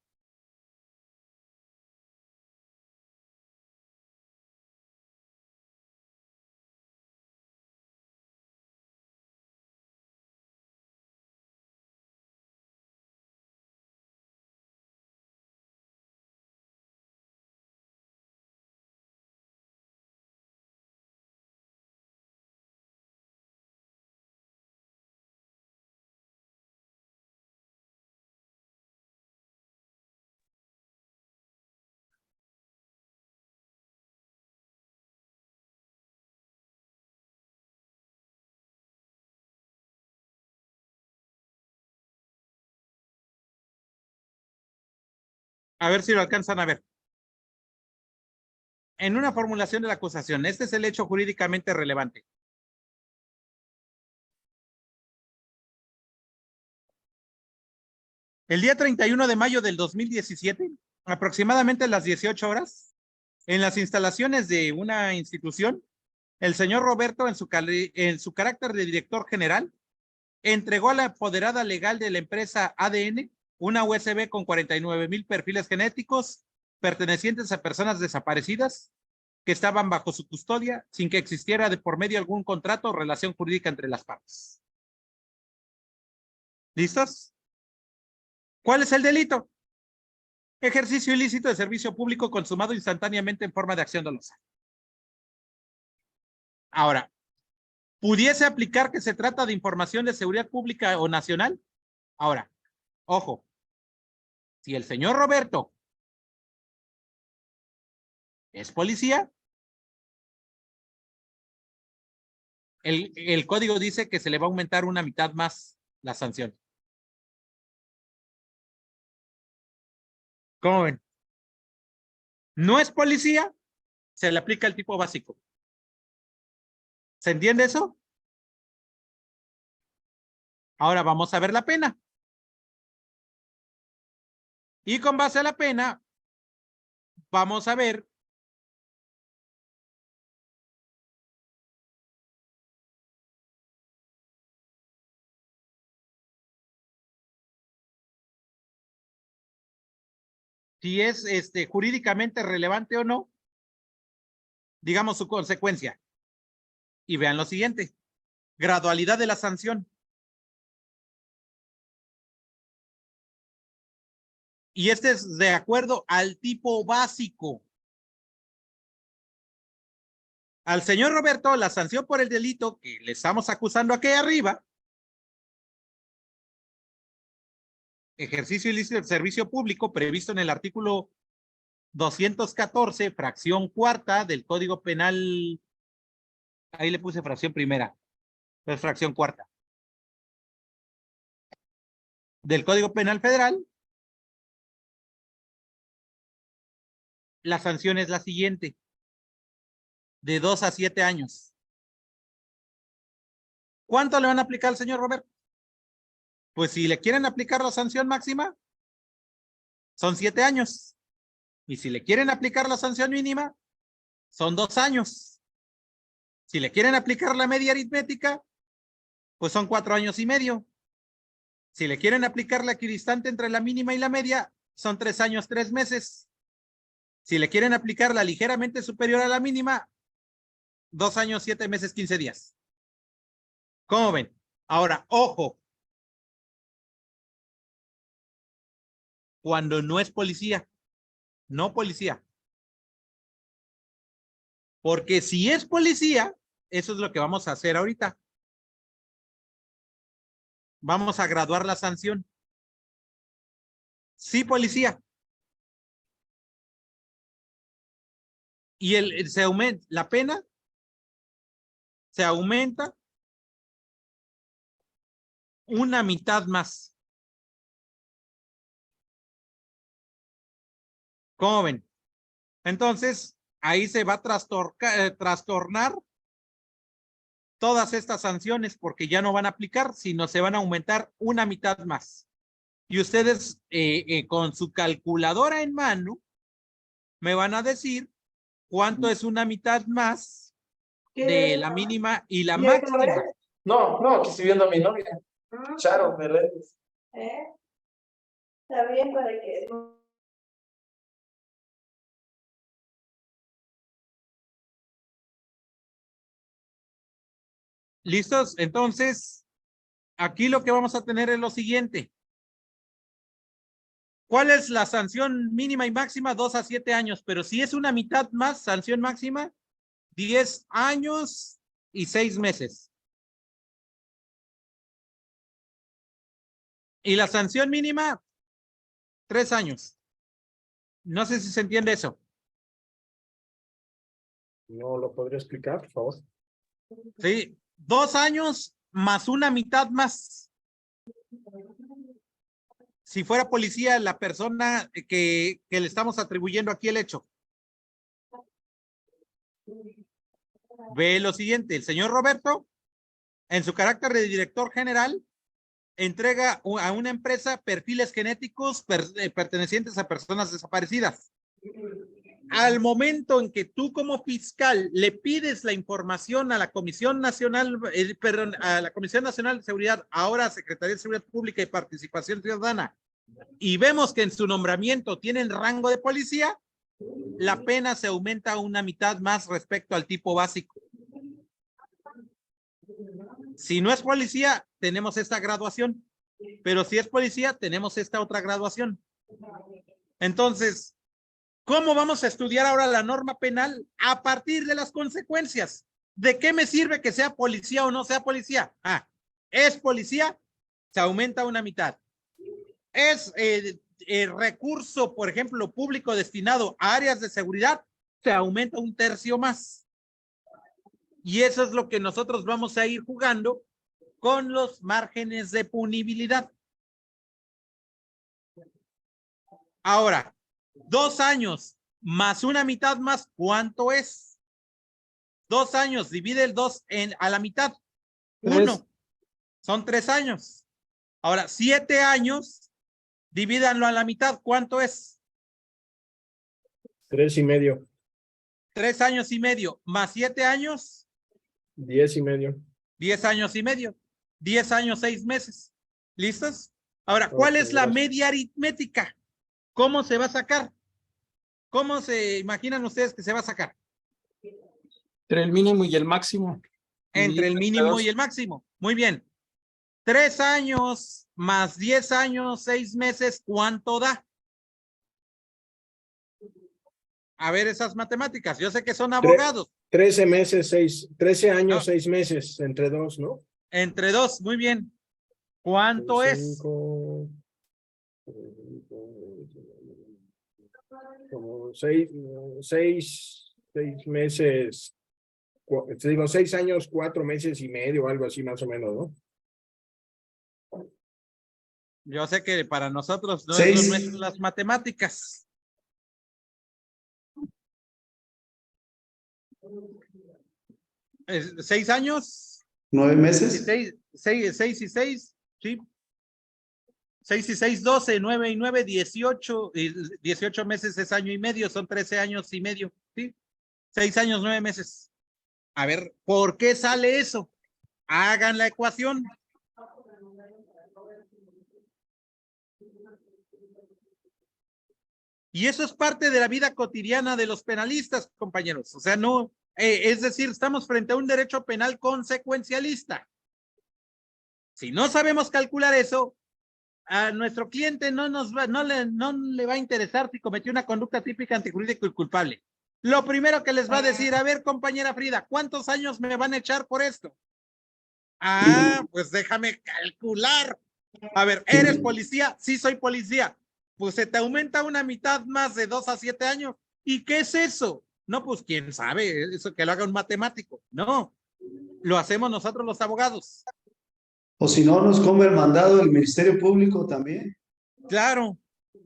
A ver si lo alcanzan a ver. En una formulación de la acusación, este es el hecho jurídicamente relevante. El día 31 de mayo del 2017, aproximadamente a las 18 horas, en las instalaciones de una institución, el señor Roberto, en su carácter de director general, entregó a la apoderada legal de la empresa ADN una USB con 49,000 perfiles genéticos pertenecientes a personas desaparecidas que estaban bajo su custodia sin que existiera de por medio algún contrato o relación jurídica entre las partes. ¿Listos? ¿Cuál es el delito? Ejercicio ilícito de servicio público consumado instantáneamente en forma de acción dolosa. Ahora, ¿pudiese aplicar que se trata de información de seguridad pública o nacional? Ahora, ojo, si el señor Roberto es policía, el código dice que se le va a aumentar una mitad más la sanción. ¿Cómo ven? No es policía, se le aplica el tipo básico. ¿Se entiende eso? Ahora vamos a ver la pena. Y con base a la pena, vamos a ver si es jurídicamente relevante o no, digamos su consecuencia. Y vean lo siguiente, gradualidad de la sanción. Y este es de acuerdo al tipo básico. Al señor Roberto, la sanción por el delito que le estamos acusando aquí arriba, ejercicio ilícito del servicio público previsto en el artículo 214, fracción cuarta del Código Penal, ahí le puse fracción primera, es fracción cuarta, del Código Penal Federal, la sanción es la siguiente, de 2 a 7 años. ¿Cuánto le van a aplicar al señor Roberto? Pues si le quieren aplicar la sanción máxima, son 7 años. Y si le quieren aplicar la sanción mínima, son 2 años. Si le quieren aplicar la media aritmética, pues son 4 años y medio. Si le quieren aplicar la equidistante entre la mínima y la media, son 3 años, 3 meses. Si le quieren aplicar la ligeramente superior a la mínima, 2 años, 7 meses, 15 días. ¿Cómo ven? Ahora, ojo. Cuando no es policía, no policía. Porque si es policía, eso es lo que vamos a hacer ahorita. Vamos a graduar la sanción. Sí, policía. Y se aumenta, la pena se aumenta una mitad más. ¿Cómo ven? Entonces, ahí se va a trastornar todas estas sanciones porque ya no van a aplicar, sino se van a aumentar una mitad más. Y ustedes con su calculadora en mano me van a decir cuánto es una mitad más de la mínima y la máxima. No, que estoy viendo a mi novia. Charo, me redes. Está bien para que... ¿Listos? Entonces, aquí lo que vamos a tener es lo siguiente. ¿Cuál es la sanción mínima y máxima? 2 a 7 años, pero si es una mitad más, sanción máxima, 10 años y 6 meses. Y la sanción mínima, 3 años. No sé si se entiende eso. ¿No lo podría explicar, por favor? Sí, 2 años más una mitad más. Si fuera policía, la persona que le estamos atribuyendo aquí el hecho. Ve lo siguiente, el señor Roberto, en su carácter de director general, entrega a una empresa perfiles genéticos pertenecientes a personas desaparecidas. al momento en que tú como fiscal le pides la información a la Comisión Nacional, perdón, a la Comisión Nacional de Seguridad, ahora Secretaría de Seguridad Pública y Participación Ciudadana, y vemos que en su nombramiento tienen rango de policía, la pena se aumenta a una mitad más respecto al tipo básico. Si no es policía, tenemos esta graduación, pero si es policía, tenemos esta otra graduación. Entonces, ¿cómo vamos a estudiar ahora la norma penal a partir de las consecuencias? ¿De qué me sirve que sea policía o no sea policía? Ah, es policía, se aumenta una mitad. Es recurso, por ejemplo, público destinado a áreas de seguridad, se aumenta un tercio más. Y eso es lo que nosotros vamos a ir jugando con los márgenes de punibilidad. Ahora, 2 años más una mitad más, ¿cuánto es? 2 años, divide el 2 a la mitad. 1, son 3 años. Ahora, 7 años, divídanlo a la mitad, ¿cuánto es? 3.5. 3 años y medio, más 7 años. 10.5. 10 años y medio. 10 años, 6 meses. ¿Listos? Ahora, ¿cuál es la media aritmética? ¿Cómo se va a sacar? ¿Cómo se imaginan ustedes que se va a sacar? Entre el mínimo y el máximo. Entre el mínimo y el máximo. Muy bien. 3 años más 10 años, 6 meses, ¿cuánto da? A ver esas matemáticas. Yo sé que son abogados. 13 meses, 13 años, No. 6 meses, entre 2, ¿no? Entre 2, muy bien. ¿Cuánto es? Como 6 meses, te digo 6 años, 4 meses y medio, algo así más o menos, ¿no? Yo sé que para nosotros no 6. es las matemáticas. ¿6 años? 9 meses. 6 y 6, sí. 6 y 6, 12, 9 y 9, 18. 18 meses es año y medio, son 13 años y medio, ¿sí? 6 años, 9 meses. A ver, ¿por qué sale eso? Hagan la ecuación. Y eso es parte de la vida cotidiana de los penalistas, compañeros. O sea, no, es decir, estamos frente a un derecho penal consecuencialista. Si no sabemos calcular eso, a nuestro cliente no le va a interesar si cometió una conducta típica antijurídica y culpable. Lo primero que les va a decir, a ver, compañera Frida, ¿cuántos años me van a echar por esto? Ah, pues déjame calcular. A ver, ¿eres policía? Sí, soy policía. Pues se te aumenta una mitad más de 2 a 7 años. ¿Y qué es eso? No, pues quién sabe, eso que lo haga un matemático. No, lo hacemos nosotros los abogados. O si no, nos come el mandado del Ministerio Público también. Claro.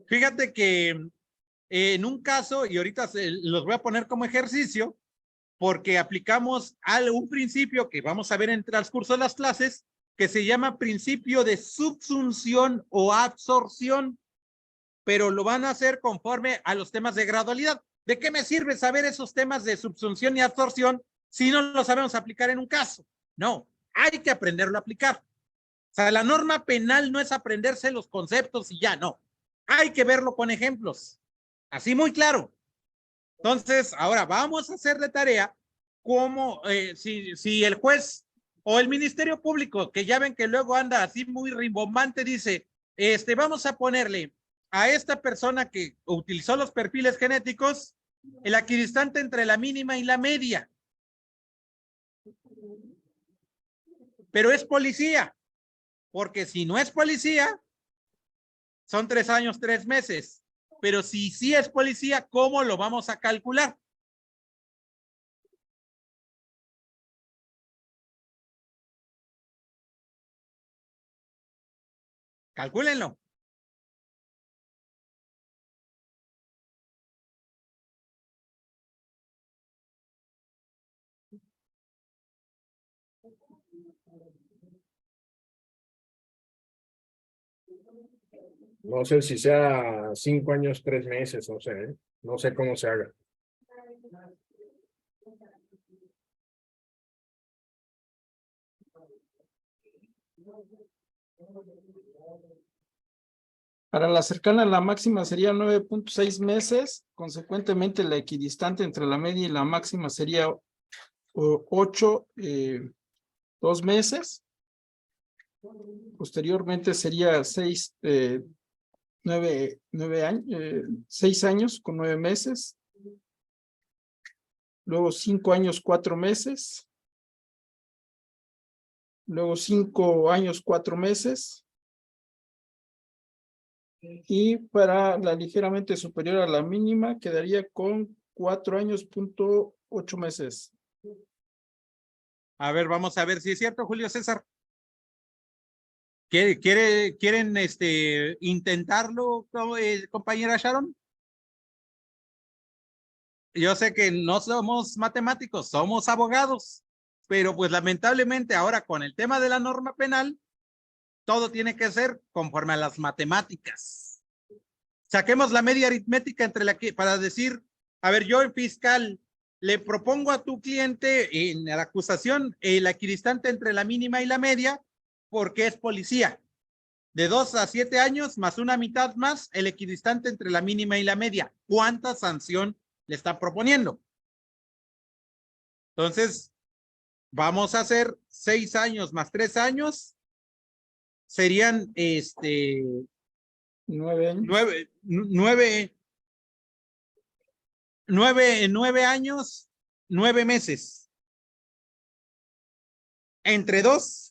Fíjate que en un caso, y ahorita los voy a poner como ejercicio, porque aplicamos un principio que vamos a ver en el transcurso de las clases, que se llama principio de subsunción o absorción, pero lo van a hacer conforme a los temas de gradualidad. ¿De qué me sirve saber esos temas de subsunción y absorción si no lo sabemos aplicar en un caso? No, hay que aprenderlo a aplicar. O sea, la norma penal no es aprenderse los conceptos y ya, no. Hay que verlo con ejemplos. Así muy claro. Entonces, ahora vamos a hacer de tarea como si el juez o el Ministerio Público, que ya ven que luego anda así muy rimbombante, dice, vamos a ponerle a esta persona que utilizó los perfiles genéticos el equidistante entre la mínima y la media. Pero es policía, porque si no es policía, son 3 años, 3 meses. Pero si sí es policía, ¿cómo lo vamos a calcular? Calcúlenlo. No sé si sea 5 años, 3 meses, no sé, ¿eh? No sé cómo se haga. Para la cercana, la máxima sería 9.6 meses. Consecuentemente, la equidistante entre la media y la máxima sería 8, 2 meses. Posteriormente sería 9 años, 6 años con 9 meses. Luego 5 años, 4 meses. Luego 5 años, 4 meses. Y para la ligeramente superior a la mínima quedaría con 4 años, 8 meses. A ver, vamos a ver si es cierto, Julio César. ¿Quieren intentarlo, compañera Sharon? Yo sé que no somos matemáticos, somos abogados, pero pues lamentablemente ahora con el tema de la norma penal, todo tiene que ser conforme a las matemáticas. Saquemos la media aritmética entre la que, para decir, a ver, yo en fiscal le propongo a tu cliente en la acusación la equidistante entre la mínima y la media, porque es policía. De 2 a 7 años más una mitad más el equidistante entre la mínima y la media. ¿Cuánta sanción le está proponiendo? Entonces, vamos a hacer 6 años más 3 años. Serían 9 años. 9 años, 9 meses. Entre 2.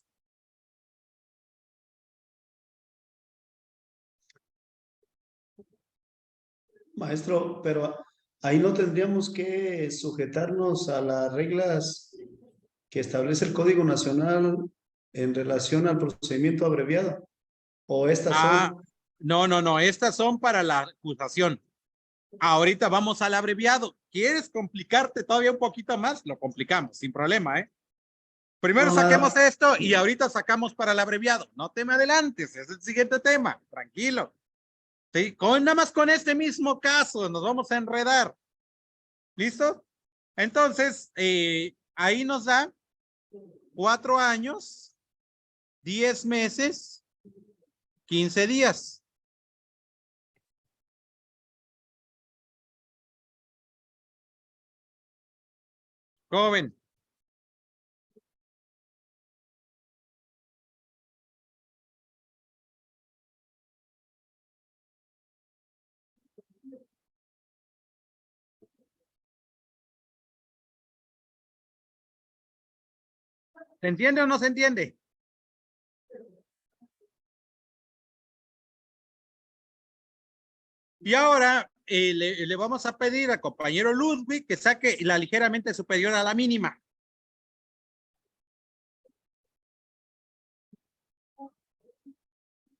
Maestro, pero ahí no tendríamos que sujetarnos a las reglas que establece el Código Nacional en relación al procedimiento abreviado. ¿O estas son? No. Estas son para la acusación. Ahorita vamos al abreviado. ¿Quieres complicarte todavía un poquito más? Lo complicamos, sin problema, ¿eh? Primero No, saquemos nada. esto y ahorita sacamos para el abreviado. No te me adelantes, es el siguiente tema. Tranquilo. Sí, nada más con este mismo caso nos vamos a enredar. ¿Listo? Entonces, ahí nos da 4 años, 10 meses, 15 días. Joven. ¿Se entiende o no se entiende? Y ahora le vamos a pedir al compañero Ludwig que saque la ligeramente superior a la mínima.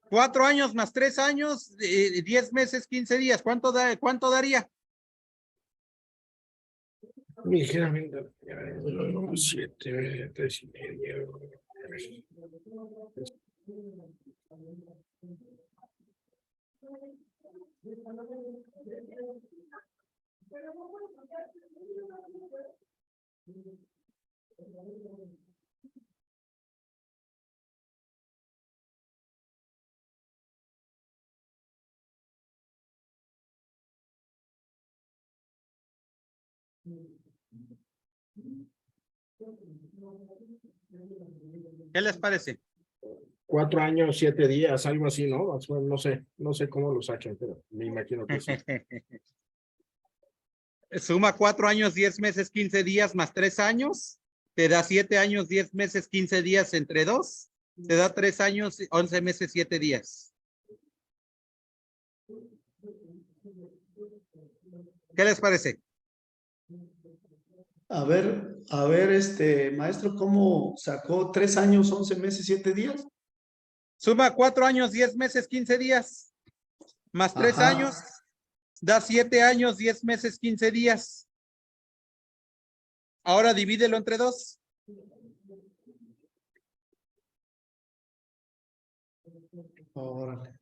Cuatro años más 3 años, 10 meses, 15 días. ¿Cuánto daría? Ligeramente. 7, 3,5. ¿Qué les parece? 4 años, 7 días, algo así, ¿no? No sé cómo lo saquen, pero me imagino que sí. Suma 4 años, 10 meses, 15 días más 3 años. Te da 7 años, 10 meses, 15 días entre 2. Te da 3 años, 11 meses, 7 días. ¿Qué les parece? A ver, maestro, ¿cómo sacó 3 años, 11 meses, 7 días? Suma 4 años, 10 meses, 15 días. Más 3 Ajá. años. Da 7 años, 10 meses, 15 días. Ahora divídelo entre 2. Órale.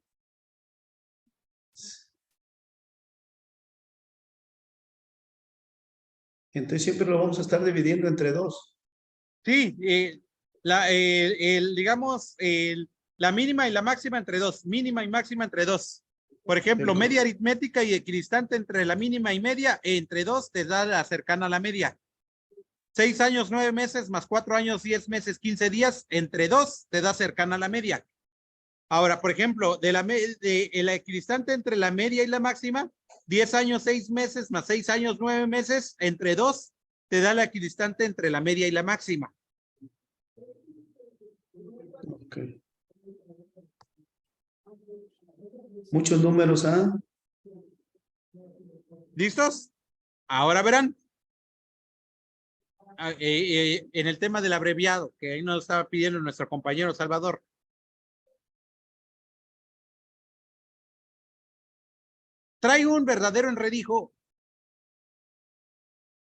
Entonces siempre lo vamos a estar dividiendo entre 2. Sí, digamos, la mínima y la máxima entre 2, mínima y máxima entre 2. Por ejemplo, media aritmética y equidistante entre la mínima y media, entre 2 te da la cercana a la media. 6 años, 9 meses, más 4 años, 10 meses, 15 días, entre 2 te da cercana a la media. Ahora, por ejemplo, de la equidistante entre la media y la máxima, 10 años, 6 meses, más 6 años, 9 meses, entre 2 te da la equidistante entre la media y la máxima. Okay. Muchos números, ¿ah? ¿Listos? Ahora verán. En el tema del abreviado, que ahí nos estaba pidiendo nuestro compañero Salvador. Traigo un verdadero enredijo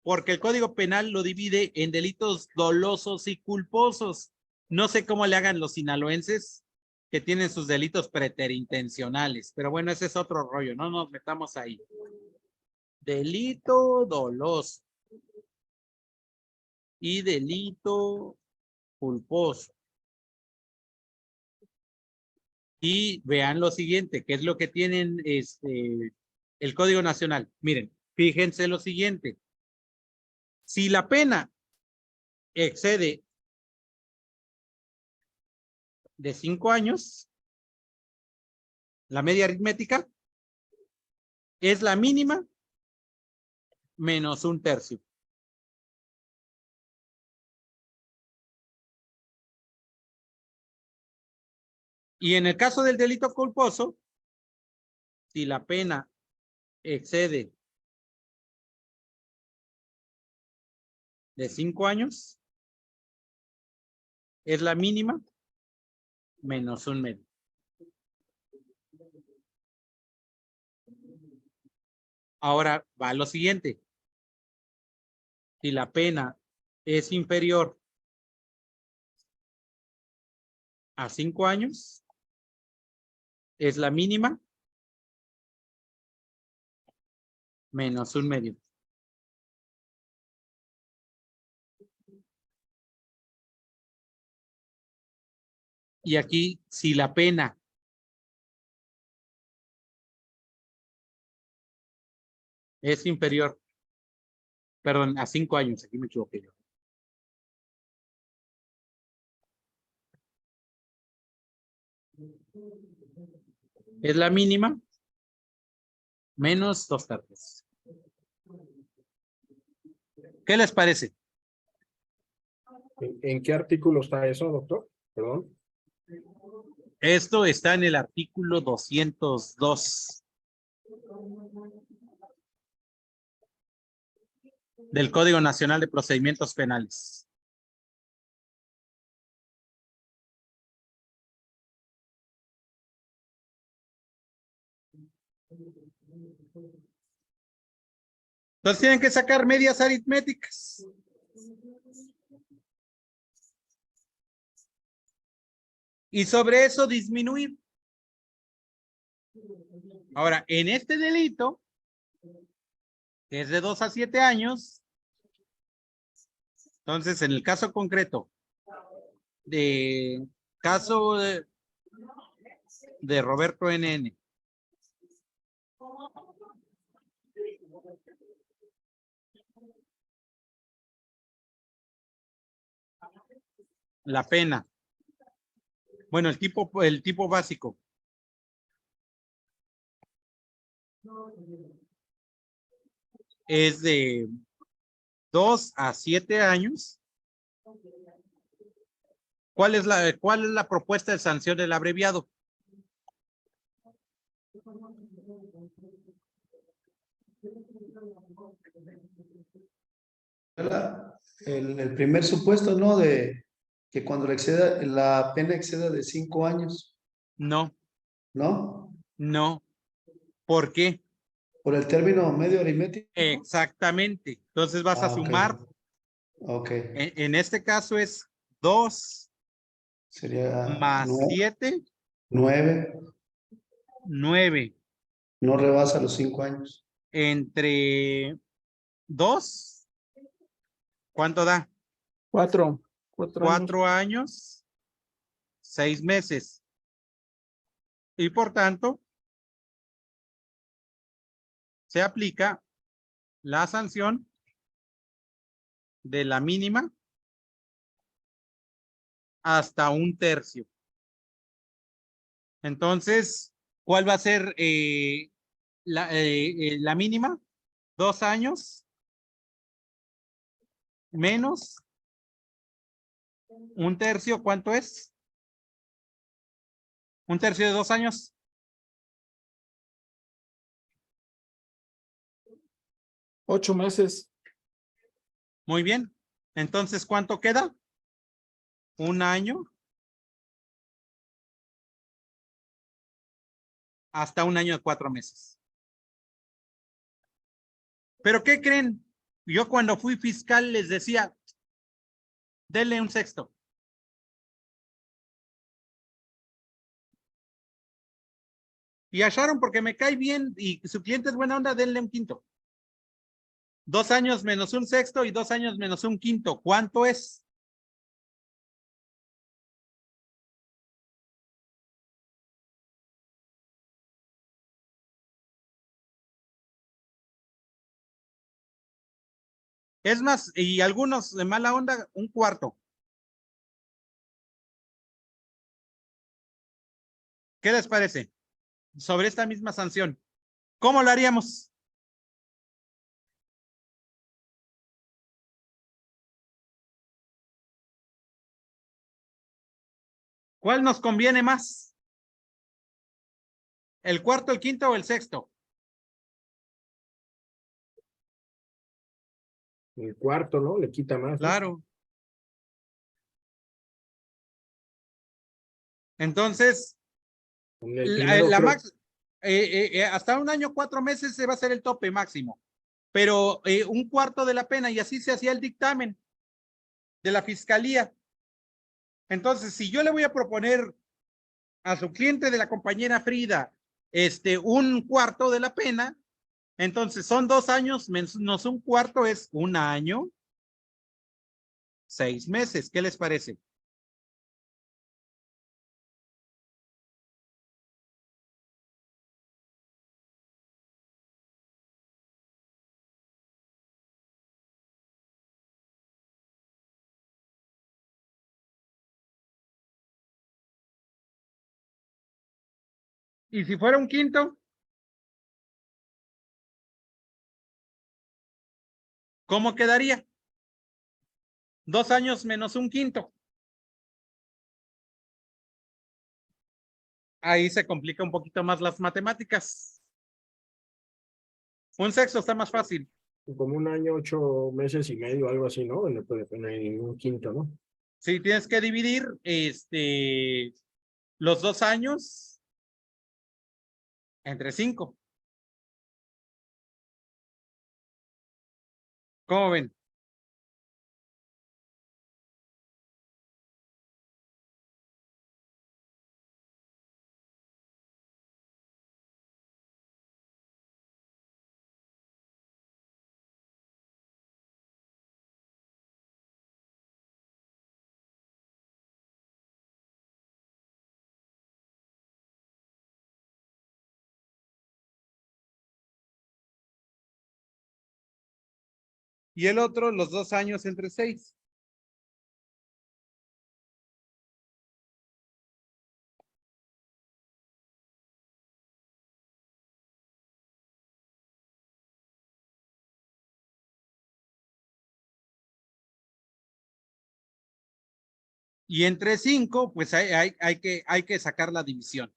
porque el Código Penal lo divide en delitos dolosos y culposos. No sé cómo le hagan los sinaloenses que tienen sus delitos preterintencionales, pero bueno, ese es otro rollo, no nos metamos ahí. Delito doloso y delito culposo. Y vean lo siguiente, que es lo que tienen el Código Nacional. Miren, fíjense lo siguiente. Si la pena excede de 5 años, la media aritmética es la mínima menos 1/3. Y en el caso del delito culposo, si la pena excede de 5 años, es la mínima menos 1/2. Ahora va lo siguiente. Si la pena es inferior a 5 años, es la mínima menos 1/2. Y aquí, si la pena es inferior, perdón, a 5 años, aquí me equivoqué yo. Es la mínima menos 2/3. ¿Qué les parece? ¿En qué artículo está eso, doctor? Perdón. Esto está en el artículo 202 del Código Nacional de Procedimientos Penales. Entonces tienen que sacar medias aritméticas. Y sobre eso disminuir. Ahora, en este delito, que es de 2 a 7 años, entonces en el caso concreto, caso de Roberto NN. La pena. Bueno, el tipo básico. Es de 2 a 7 años. ¿Cuál es la propuesta de sanción del abreviado? El primer supuesto, ¿no? De que cuando la pena exceda de 5 años, No, ¿no? no. ¿Por qué? Por el término medio aritmético. Exactamente. Entonces vas a sumar. Ok. En este caso es 2 Sería más 7. 9. 9. No rebasa los 5 años. Entre 2 ¿Cuánto da? 4 años. 4 años, 6 meses. Y por tanto, se aplica la sanción de la mínima hasta 1/3. Entonces, ¿cuál va a ser la mínima? 2 años menos 1/3. ¿Cuánto es? 1/3 de 2 años. Ocho meses. Muy bien. Entonces, ¿cuánto queda? 1 año hasta 1 año de 4 meses. ¿Pero qué creen? Yo cuando fui fiscal les decía, denle 1/6. Y acharon porque me cae bien y su cliente es buena onda, denle 1/5. 2 años menos 1/6 y 2 años menos 1/5. ¿Cuánto es? Es más, y algunos de mala onda, 1/4. ¿Qué les parece? Sobre esta misma sanción. ¿Cómo lo haríamos? ¿Cuál nos conviene más? ¿El cuarto, el quinto o el sexto? El cuarto, ¿no? Le quita más, ¿no? Claro. Entonces, El primero creo- hasta 1 año, 4 meses se va a ser el tope máximo. Pero 1/4 de la pena, y así se hacía el dictamen de la fiscalía. Entonces, si yo le voy a proponer a su cliente de la compañera Frida, 1/4 de la pena, entonces son 2 años menos 1/4 es 1 año, 6 meses. ¿Qué les parece? ¿Y si fuera 1/5? ¿Cómo quedaría? 2 años menos 1/5. Ahí se complica un poquito más las matemáticas. 1/6 está más fácil. como 1 año, 8 meses y medio, algo así, ¿no? En un quinto, ¿no? Sí, tienes que dividir los 2 años entre 5. ¿Cómo ven? Y el otro, los 2 años entre 6. Y entre 5, pues hay que sacar la división.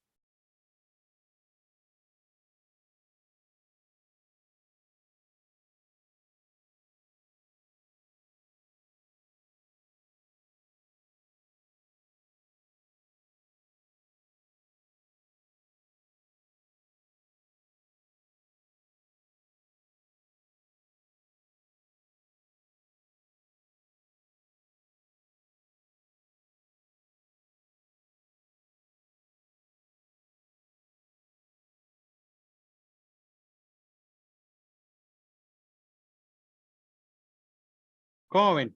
¿Cómo ven?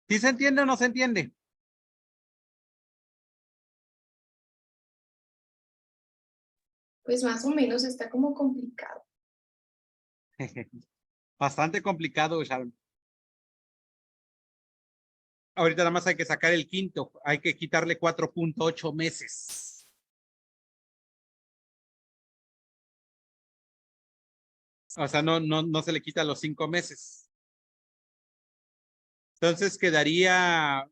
¿Sí se entiende o no se entiende? Pues más o menos está como complicado. Bastante complicado, Sharon. Ahorita nada más hay que sacar el quinto. Hay que quitarle 4.8 meses. O sea, no se le quita los 5 meses. Entonces quedaría,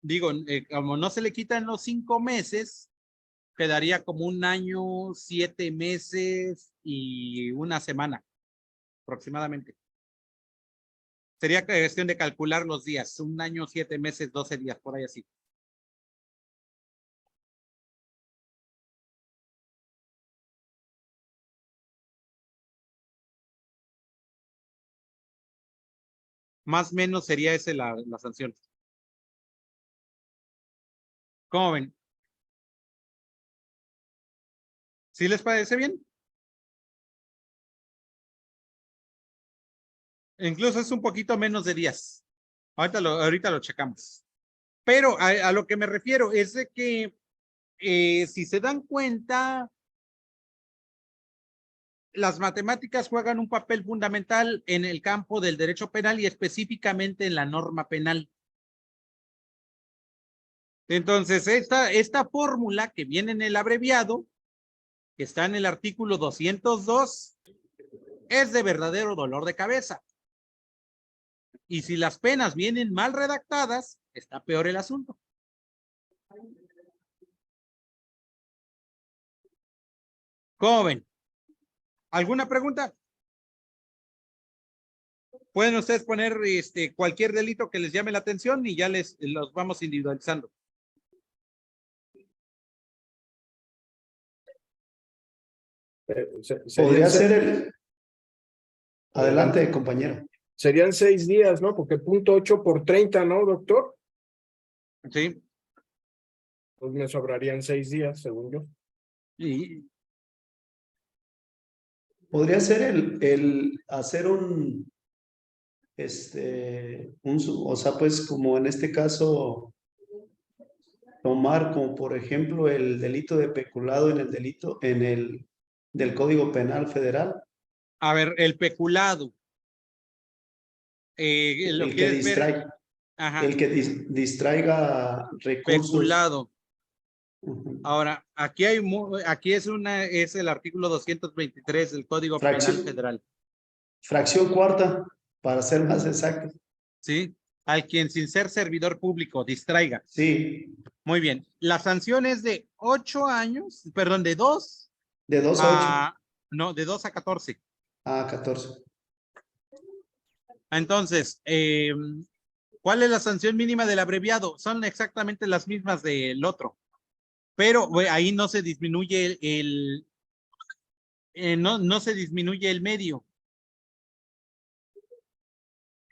digo, como no se le quitan los 5 meses, quedaría como 1 año, 7 meses y 1 semana aproximadamente. Sería cuestión de calcular los días. 1 año, 7 meses, 12 días, por ahí así. Más o menos sería esa la sanción. ¿Cómo ven? ¿Sí les parece bien? Incluso es un poquito menos de días. Ahorita lo checamos. Pero a lo que me refiero es de que si se dan cuenta, las matemáticas juegan un papel fundamental en el campo del derecho penal y específicamente en la norma penal. Entonces, esta fórmula que viene en el abreviado, que está en el artículo 202, es de verdadero dolor de cabeza. Y si las penas vienen mal redactadas, está peor el asunto. ¿Cómo ven? ¿Alguna pregunta? Pueden ustedes poner cualquier delito que les llame la atención y ya los vamos individualizando. Podría ser el... Adelante, compañero. Serían 6 días, ¿no? Porque 0.8 por 30, ¿no, doctor? Sí. Pues me sobrarían 6 días, según yo. Y Podría ser el hacer o sea, pues como en este caso, tomar como por ejemplo el delito de peculado del Código Penal Federal. a ver, el peculado. ¿Lo El que quieres ver? distrae, Ajá. el que distraiga recursos. Peculado. Ujú. Ahora, aquí es el artículo 223 del Código Fracción. Penal Federal. Fracción cuarta, para ser más exacto. ¿Sí? Al quien sin ser servidor público distraiga. Sí. Muy bien. La sanción es de 8 años, perdón, de 2. De 2 a 8. No, de 2 a 14. A 14. Entonces, ¿cuál es la sanción mínima del abreviado? Son exactamente las mismas del otro. Pero ahí no se disminuye no se disminuye el medio.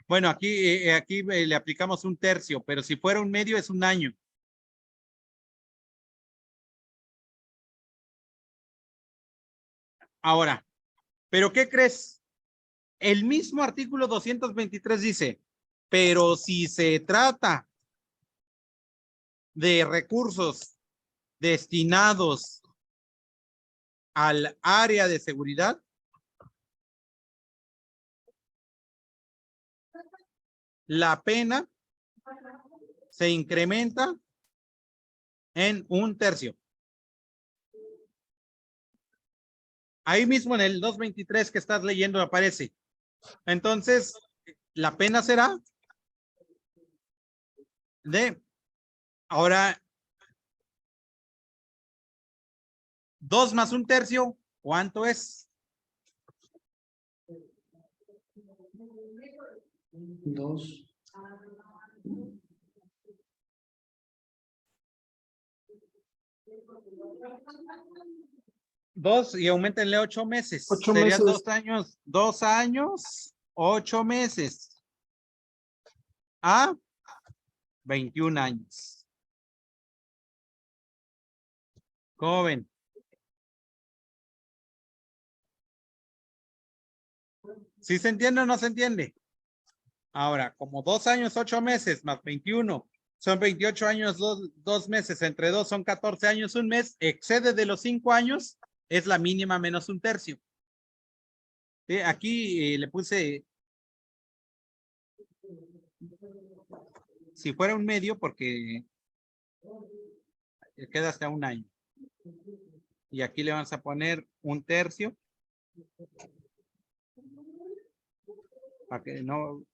Bueno, aquí le aplicamos 1/3, pero si fuera 1 medio es 1 año. Ahora, ¿pero qué crees? El mismo artículo 223 dice, pero si se trata de recursos destinados al área de seguridad, la pena se incrementa en 1/3. Ahí mismo en el 223 que estás leyendo aparece. Entonces, la pena será ahora, 2 más 1/3, ¿cuánto es? 2. 2 y aumentenle 8 meses. 8 Serían meses. 2 años. 2 años, 8 meses. A 21 años. ¿Cómo ven? ¿Sí se entiende o no se entiende? Ahora, como 2 años, 8 meses más 21, son 28 años, 2 meses, entre 2 son 14 años, un mes, excede de los 5 años, es la mínima menos un tercio. Aquí le puse, si fuera un medio, porque queda hasta un año. Y aquí le vamos a poner un tercio. Para que no...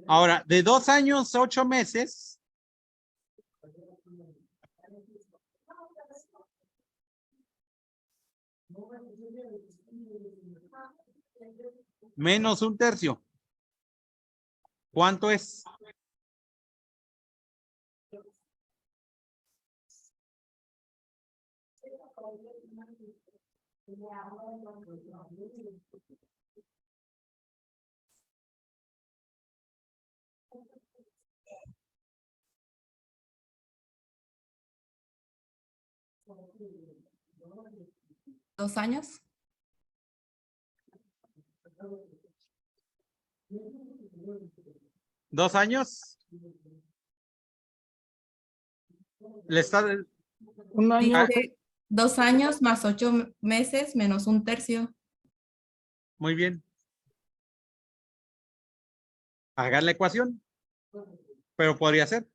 Ahora, de 2 años, 8 meses. Menos un tercio. ¿Cuánto es? ¿2 años? ¿2 años? Le está... Un año. Dice 2 años más 8 meses menos un tercio. Muy bien. Hagan la ecuación. Pero podría ser.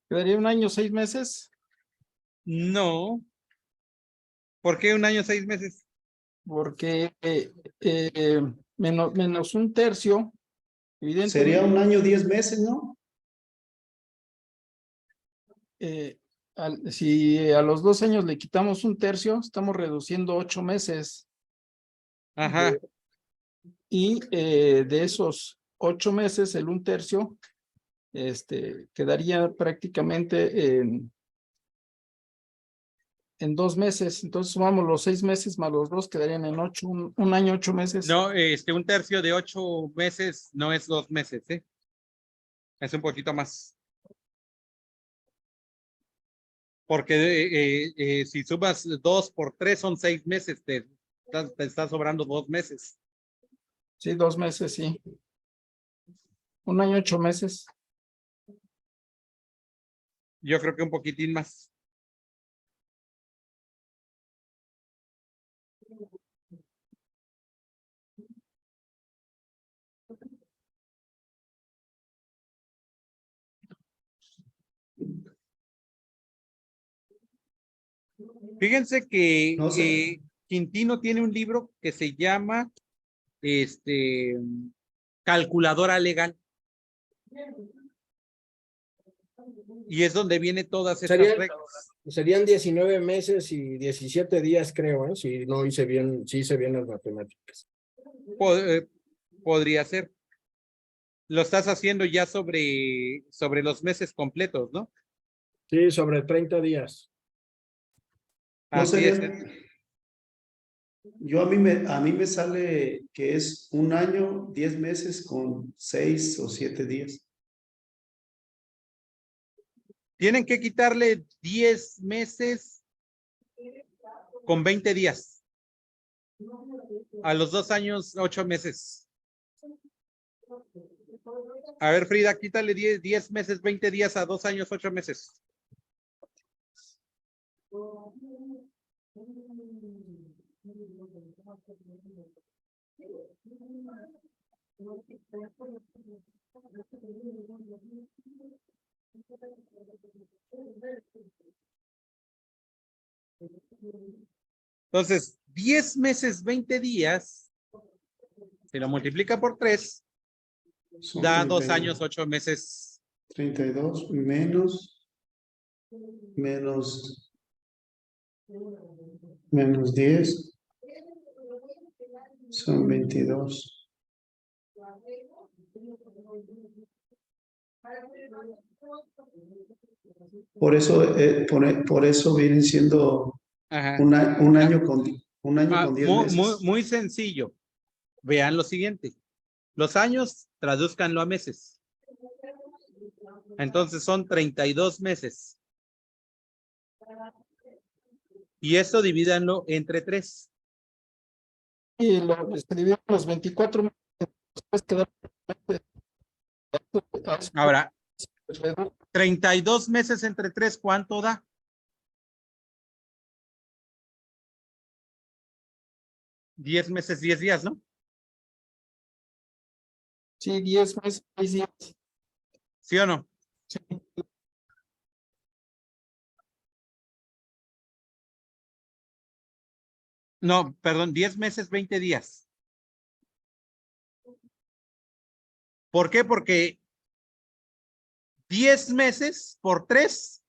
Quedaría 1 año, 6 meses. No. ¿Por qué 1 año, 6 meses? Porque menos un tercio, evidentemente. Sería 1 año, 10 meses, ¿no? Si a los 2 años le quitamos un tercio, estamos reduciendo 8 meses. Ajá. Y de esos 8 meses, el 1/3, quedaría prácticamente en 2 meses. Entonces sumamos los 6 meses más los 2, quedarían en 8, un año, 8 meses. No, 1/3 de 8 meses no es 2 meses, ¿eh? Es un poquito más. Porque si sumas 2 por 3 son 6 meses, te está sobrando 2 meses. Sí, 2 meses, sí. 1 año, 8 meses. Yo creo que un poquitín más. Fíjense que No sé. Quintino tiene un libro que se llama Calculadora Legal. Y es donde viene todas estas reglas. Serían 19 meses y 17 días, creo, ¿eh? Si no hice bien, si hice bien las matemáticas. Podría ser. Lo estás haciendo ya sobre los meses completos, ¿no? Sí, sobre 30 días. No Así sería, es. yo a mí me sale que es 1 año, 10 meses con 6 o 7 días. Tienen que quitarle 10 meses con 20 días. A los 2 años, 8 meses. A ver, Frida, quítale 10 meses, 20 días a 2 años, 8 meses. Entonces, 10 meses, 20 días, si lo multiplica por 3, da 2 años, 8 meses. 32 menos 10 son 22. Por eso vienen siendo Ajá. un año con 10 meses. Muy sencillo. Vean lo siguiente. Los años, tradúzcanlo a meses. Entonces son 32 meses. Y esto divídanlo entre 3. Y lo escribimos los 24 meses. Después quedaron. Ahora, 32 meses entre 3, ¿cuánto da? $10 meses, 10 días, ¿no? Sí, 10 meses, 6 días. ¿Sí o no? Sí. No, perdón, 10 meses, 20 días. ¿Por qué? Porque 10 meses por 3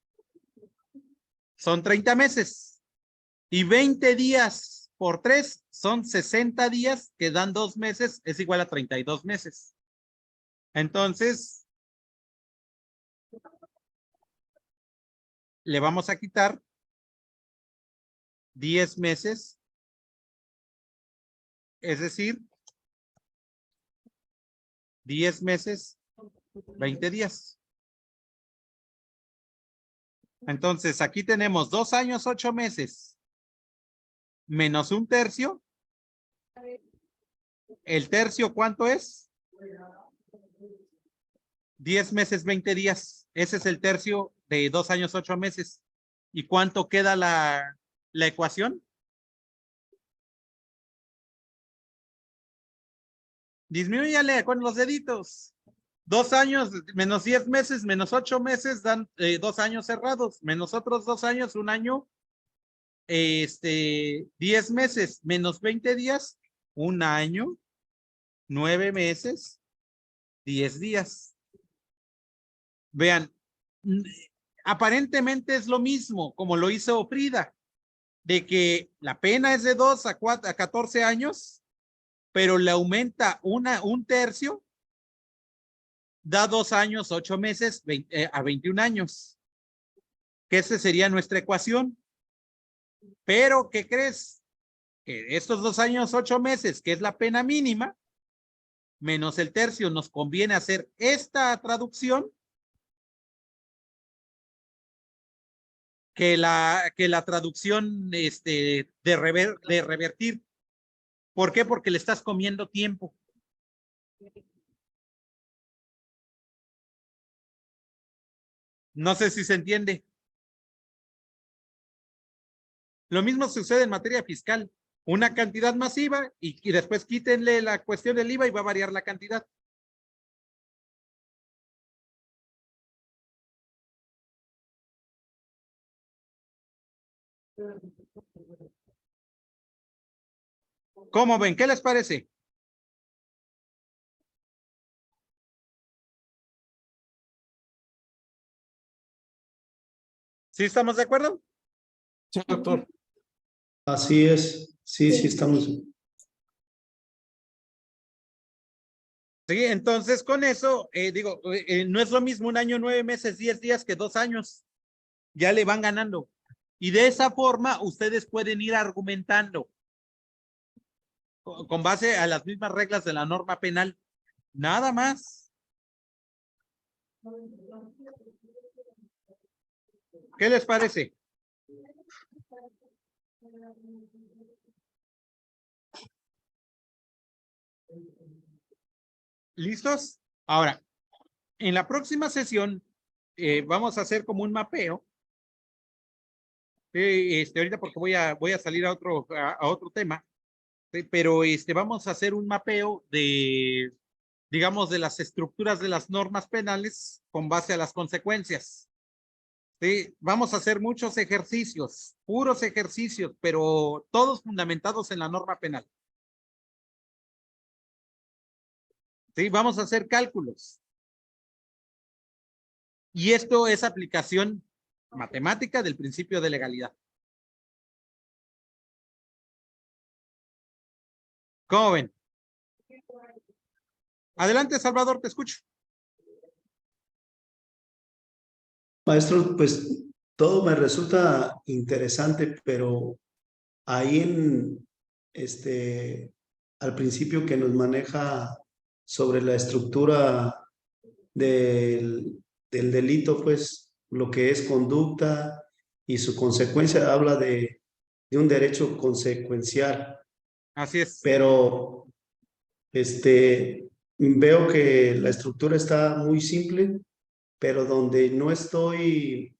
son 30 meses. Y 20 días por 3 son 60 días, que dan 2 meses, es igual a 32 meses. Entonces, le vamos a quitar 10 meses, es decir, 10 meses, 20 días. Entonces, aquí tenemos 2 años, 8 meses, menos 1/3. ¿El tercio cuánto es? 10 meses, 20 días. Ese es el tercio de 2 años, 8 meses. ¿Y cuánto queda la ecuación? Disminúyale con los deditos. 2 años menos 10 meses menos 8 meses dan 2 años cerrados, menos otros 2 años, 1 año, 10 meses menos 20 días, 1 año, 9 meses, 10 días. Vean, aparentemente es lo mismo como lo hizo Frida, de que la pena es de 2 a 14 años, pero le aumenta 1/3, da 2 años, 8 meses, a 21 años. Que esa sería nuestra ecuación. Pero, ¿qué crees? Que estos 2 años, 8 meses, que es la pena mínima, menos el tercio, nos conviene hacer esta traducción que la traducción de revertir. ¿Por qué? Porque le estás comiendo tiempo. No sé si se entiende. Lo mismo sucede en materia fiscal. Una cantidad masiva y después quítenle la cuestión del IVA y va a variar la cantidad. ¿Cómo ven? ¿Qué les parece? ¿Sí estamos de acuerdo? Sí, doctor. Así es. Sí, sí, estamos. Sí, entonces con eso, no es lo mismo 1 año, 9 meses, 10 días que 2 años. Ya le van ganando. Y de esa forma, ustedes pueden ir argumentando con base a las mismas reglas de la norma penal. Nada más. ¿Qué les parece? ¿Listos? Ahora, en la próxima sesión vamos a hacer como un mapeo. Ahorita porque voy a salir a otro tema, pero vamos a hacer un mapeo de, digamos, de las estructuras de las normas penales con base a las consecuencias. Sí, vamos a hacer muchos ejercicios, puros ejercicios, pero todos fundamentados en la norma penal. Sí, vamos a hacer cálculos. Y esto es aplicación matemática del principio de legalidad. ¿Cómo ven? Adelante, Salvador, te escucho. Maestro, pues todo me resulta interesante, pero ahí en al principio que nos maneja sobre la estructura del delito, pues lo que es conducta y su consecuencia, habla de un derecho consecuencial. Así es. Pero veo que la estructura está muy simple, pero donde no estoy,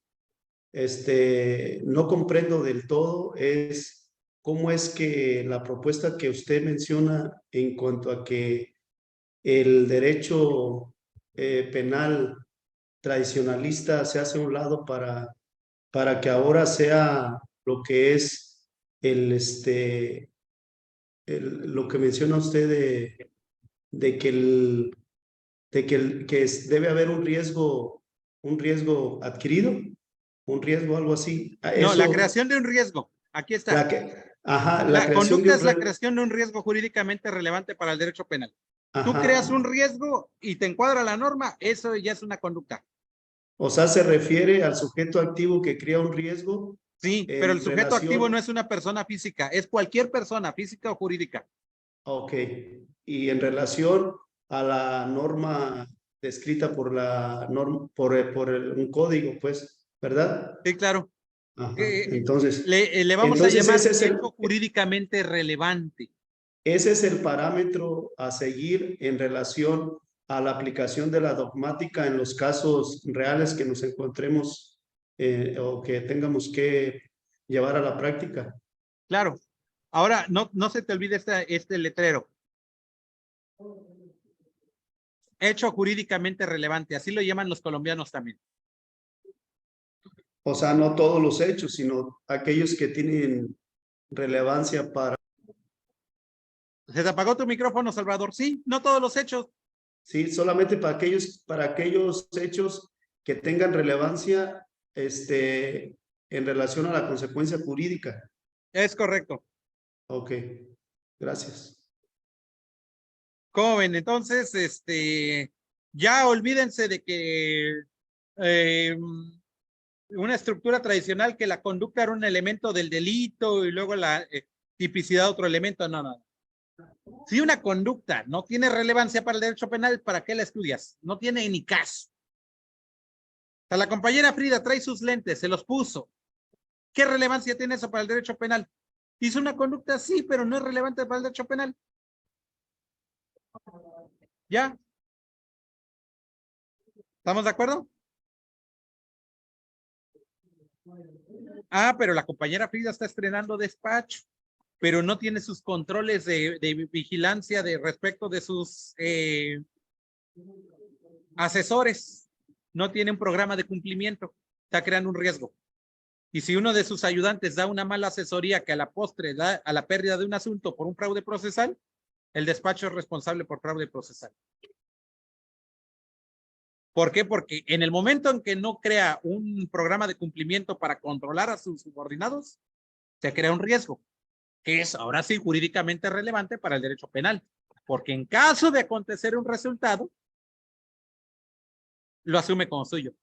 no comprendo del todo es cómo es que la propuesta que usted menciona en cuanto a que el derecho penal tradicionalista se hace a un lado para que ahora sea lo que es lo que menciona usted de que debe haber un riesgo adquirido, un riesgo, algo así. No, la Eso, creación de un riesgo. Aquí está. la La creación de conducta un es la creación de un riesgo jurídicamente relevante para el derecho penal. Tú Ajá. creas un riesgo y te encuadra la norma, eso ya es una conducta. O sea, se refiere al sujeto activo que crea un riesgo. Sí, pero el sujeto activo no es una persona física, es cualquier persona, física o jurídica. Ok. Y en relación a la norma descrita por la norma, un código, pues, ¿verdad? Sí, claro. Ajá. Entonces, Le vamos a llamar ese es hecho jurídicamente relevante. ese es el parámetro a seguir en relación a la aplicación de la dogmática en los casos reales que nos encontremos o que tengamos que llevar a la práctica. Claro. Ahora, no se te olvide este letrero. Hecho jurídicamente relevante, así lo llaman los colombianos también. O sea, no todos los hechos, sino aquellos que tienen relevancia para... ¿Se te apagó tu micrófono, Salvador? Sí, no todos los hechos. Sí, solamente para aquellos hechos que tengan relevancia en relación a la consecuencia jurídica. Es correcto. Ok, gracias. ¿Cómo ven? Entonces, ya olvídense de que una estructura tradicional que la conducta era un elemento del delito y luego la tipicidad otro elemento. No. Si una conducta no tiene relevancia para el derecho penal, ¿para qué la estudias? No tiene ni caso. O sea, la compañera Frida trae sus lentes, se los puso. ¿Qué relevancia tiene eso para el derecho penal? Hizo una conducta, sí, pero no es relevante para el derecho penal. ¿Ya? ¿Estamos de acuerdo? Ah, pero la compañera Frida está estrenando despacho, pero no tiene sus controles de vigilancia de respecto de sus asesores. No tiene un programa de cumplimiento. Está creando un riesgo. Y si uno de sus ayudantes da una mala asesoría que a la postre da a la pérdida de un asunto por un fraude procesal, el despacho es responsable por fraude procesal. ¿Por qué? Porque en el momento en que no crea un programa de cumplimiento para controlar a sus subordinados, se crea un riesgo, que es ahora sí jurídicamente relevante para el derecho penal. Porque en caso de acontecer un resultado, lo asume como suyo.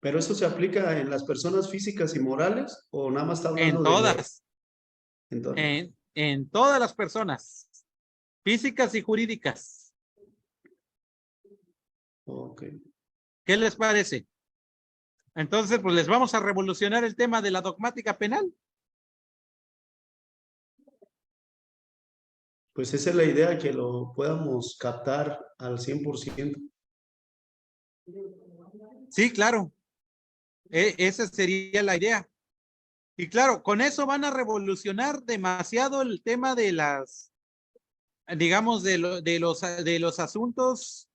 ¿Pero eso se aplica en las personas físicas y morales o nada más está hablando En todas. En todas las personas, físicas y jurídicas. Okay. ¿Qué les parece? Entonces, pues les vamos a revolucionar el tema de la dogmática penal. Pues esa es la idea, que lo podamos captar al 100%. Sí, claro. Esa sería la idea. Y claro, con eso van a revolucionar demasiado el tema de las, digamos, de los asuntos.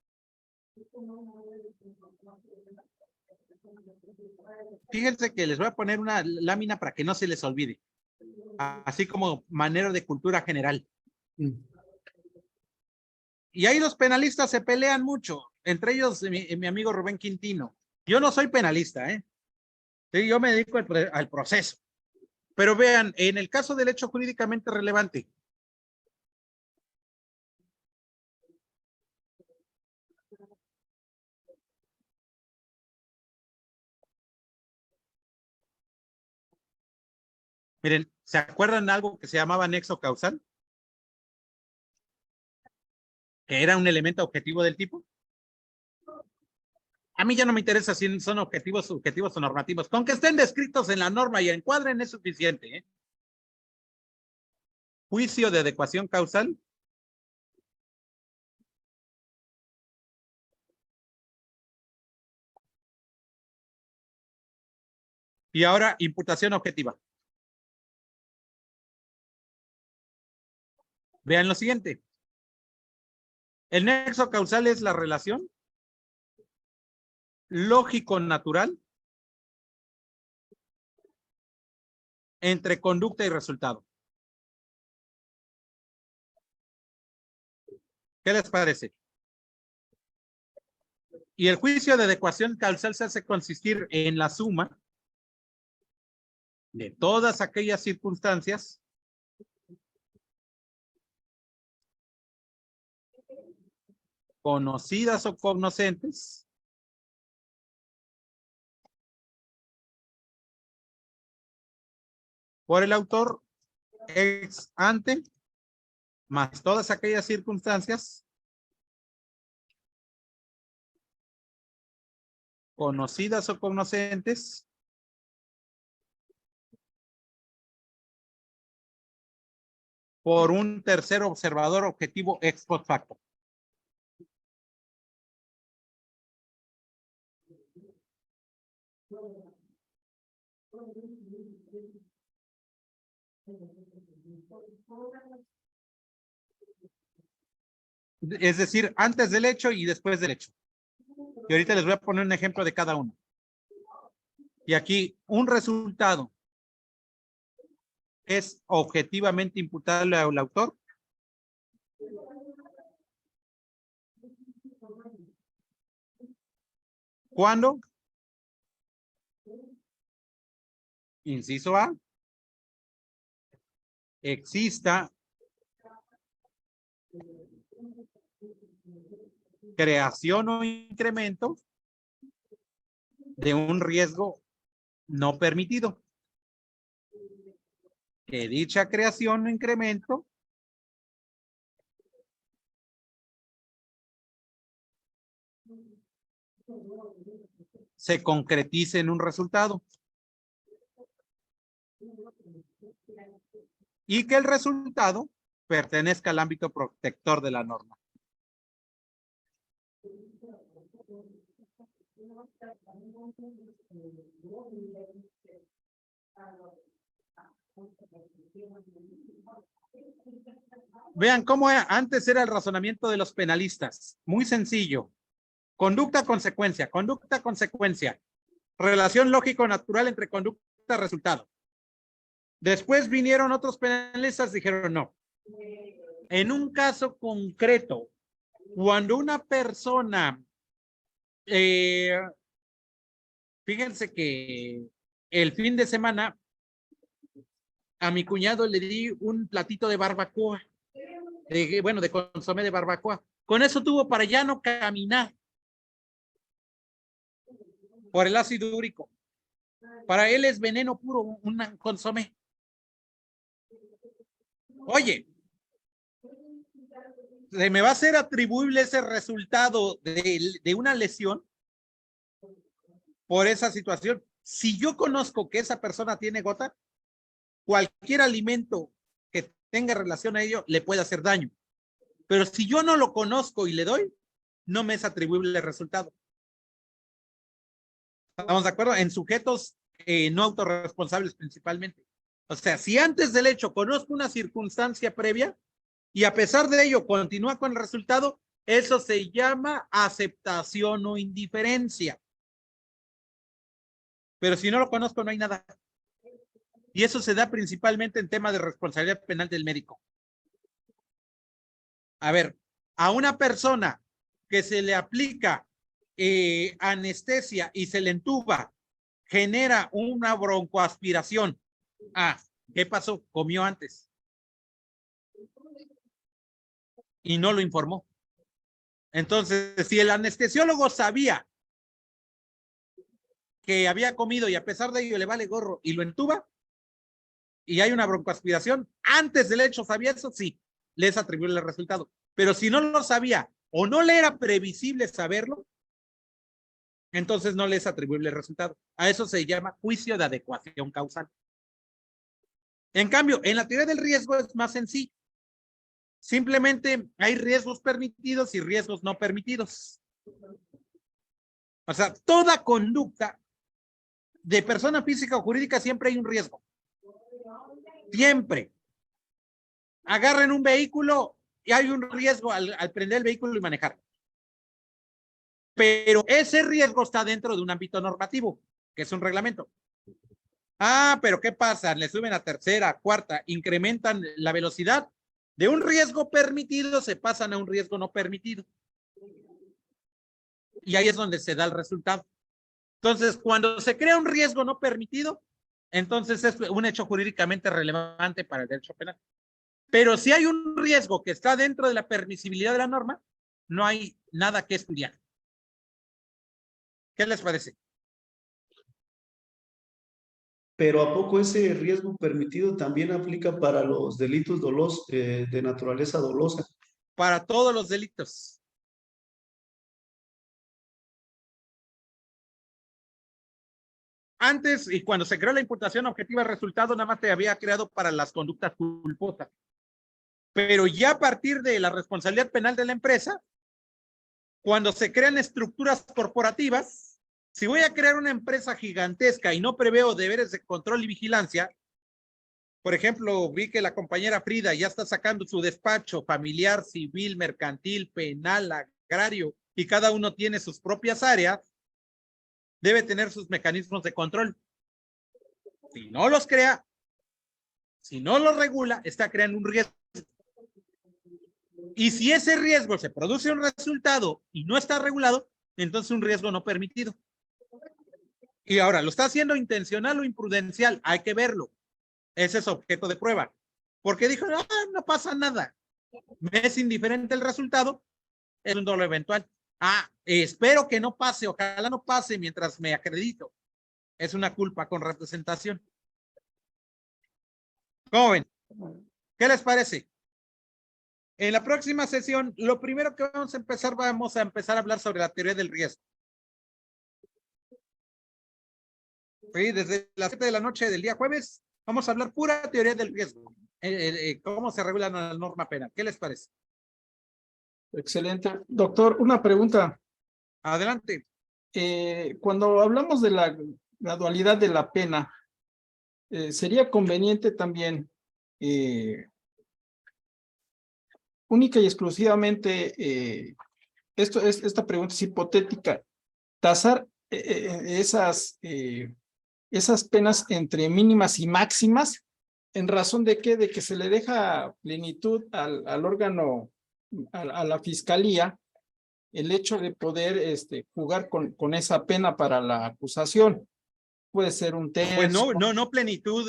Fíjense que les voy a poner una lámina para que no se les olvide, así como manera de cultura general. Y ahí los penalistas se pelean mucho, entre ellos mi amigo Rubén Quintino. Yo no soy penalista, ¿eh? Sí, yo me dedico al proceso. Pero vean, en el caso del hecho jurídicamente relevante, miren, ¿se acuerdan de algo que se llamaba nexo causal? que era un elemento objetivo del tipo. A mí ya no me interesa si son objetivos, subjetivos o normativos. Con que estén descritos en la norma y encuadren es suficiente, ¿eh? Juicio de adecuación causal. Y ahora, imputación objetiva. Vean lo siguiente. El nexo causal es la relación lógico-natural entre conducta y resultado. ¿Qué les parece? Y el juicio de adecuación causal se hace consistir en la suma de todas aquellas circunstancias conocidas o cognoscentes por el autor ex ante, más todas aquellas circunstancias conocidas o cognoscentes por un tercer observador objetivo ex post facto. Es decir, antes del hecho y después del hecho. Y ahorita les voy a poner un ejemplo de cada uno. Y aquí, un resultado es objetivamente imputable al autor. ¿Cuándo? Inciso A. Exista creación o incremento de un riesgo no permitido. Que dicha creación o incremento se concretice en un resultado. Y que el resultado pertenezca al ámbito protector de la norma. Vean cómo antes era el razonamiento de los penalistas. Muy sencillo. Conducta-consecuencia, conducta-consecuencia. Relación lógico-natural entre conducta-resultado. Después vinieron otros penalistas y dijeron no. En un caso concreto, cuando una persona, fíjense que el fin de semana a mi cuñado le di un platito de barbacoa, de consomé de barbacoa. Con eso tuvo para ya no caminar por el ácido úrico. Para él es veneno puro, un consomé. Oye, ¿se me va a ser atribuible ese resultado de una lesión por esa situación? Si yo conozco que esa persona tiene gota, cualquier alimento que tenga relación a ello le puede hacer daño. Pero si yo no lo conozco y le doy, no me es atribuible el resultado. ¿Estamos de acuerdo? En sujetos no autorresponsables principalmente. O sea, si antes del hecho conozco una circunstancia previa y a pesar de ello continúa con el resultado, eso se llama aceptación o indiferencia. Pero si no lo conozco, no hay nada. Y eso se da principalmente en tema de responsabilidad penal del médico. A ver, a una persona que se le aplica anestesia y se le entuba, genera una broncoaspiración. Ah, ¿qué pasó? Comió antes. Y no lo informó. Entonces, si el anestesiólogo sabía que había comido y a pesar de ello le vale gorro y lo entuba y hay una broncoaspiración, antes del hecho sabía eso, sí, les atribuye el resultado. Pero si no lo sabía o no le era previsible saberlo, entonces no le es atribuible el resultado. A eso se llama juicio de adecuación causal. En cambio, en la teoría del riesgo es más sencillo. Simplemente hay riesgos permitidos y riesgos no permitidos. O sea, toda conducta de persona física o jurídica siempre hay un riesgo. Siempre. Agarren un vehículo y hay un riesgo al prender el vehículo y manejar. Pero ese riesgo está dentro de un ámbito normativo, que es un reglamento. Ah, pero ¿qué pasa? Le suben a tercera, cuarta, incrementan la velocidad. De un riesgo permitido se pasan a un riesgo no permitido. Y ahí es donde se da el resultado. Entonces, cuando se crea un riesgo no permitido, entonces es un hecho jurídicamente relevante para el derecho penal. Pero si hay un riesgo que está dentro de la permisibilidad de la norma, no hay nada que estudiar. ¿Qué les parece? Pero ¿a poco ese riesgo permitido también aplica para los delitos dolosos, de naturaleza dolosa? Para todos los delitos. Antes, y cuando se creó la imputación objetiva de resultado, nada más te había creado para las conductas culposas. Pero ya a partir de la responsabilidad penal de la empresa, cuando se crean estructuras corporativas, si voy a crear una empresa gigantesca y no preveo deberes de control y vigilancia, por ejemplo, vi que la compañera Frida ya está sacando su despacho familiar, civil, mercantil, penal, agrario, y cada uno tiene sus propias áreas, debe tener sus mecanismos de control. Si no los crea, si no los regula, está creando un riesgo. Y si ese riesgo se produce un resultado y no está regulado, entonces un riesgo no permitido. Y ahora, ¿lo está haciendo intencional o imprudencial? Hay que verlo. Ese es objeto de prueba. Porque dijo, no pasa nada. Me es indiferente el resultado, es un dolo eventual. Espero que no pase, ojalá no pase mientras me acredito. Es una culpa con representación. ¿Cómo ven? ¿Qué les parece? En la próxima sesión, lo primero que vamos a empezar a hablar sobre la teoría del riesgo. Sí, desde las 7 de la noche del día jueves, vamos a hablar pura teoría del riesgo. Cómo se regula la norma penal. ¿Qué les parece? Excelente. Doctor, una pregunta. Adelante. Cuando hablamos de la gradualidad de la pena, sería conveniente también única y exclusivamente, esta pregunta es hipotética, tasar esas penas entre mínimas y máximas, ¿en razón de qué? De que se le deja plenitud al órgano, a la fiscalía, el hecho de poder jugar con esa pena para la acusación. Puede ser un tercio. Pues no plenitud,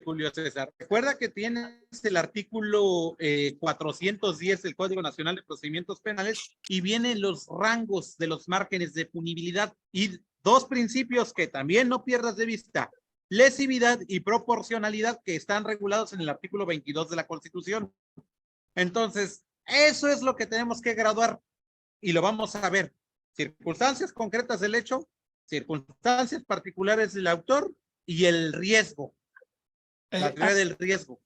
Julio César. Recuerda que tienes el artículo 410 del Código Nacional de Procedimientos Penales y vienen los rangos de los márgenes de punibilidad y dos principios que también no pierdas de vista: lesividad y proporcionalidad, que están regulados en el artículo 22 de la Constitución. Entonces, eso es lo que tenemos que graduar y lo vamos a ver. Circunstancias concretas del hecho, circunstancias particulares del autor y el riesgo. La teoría del riesgo.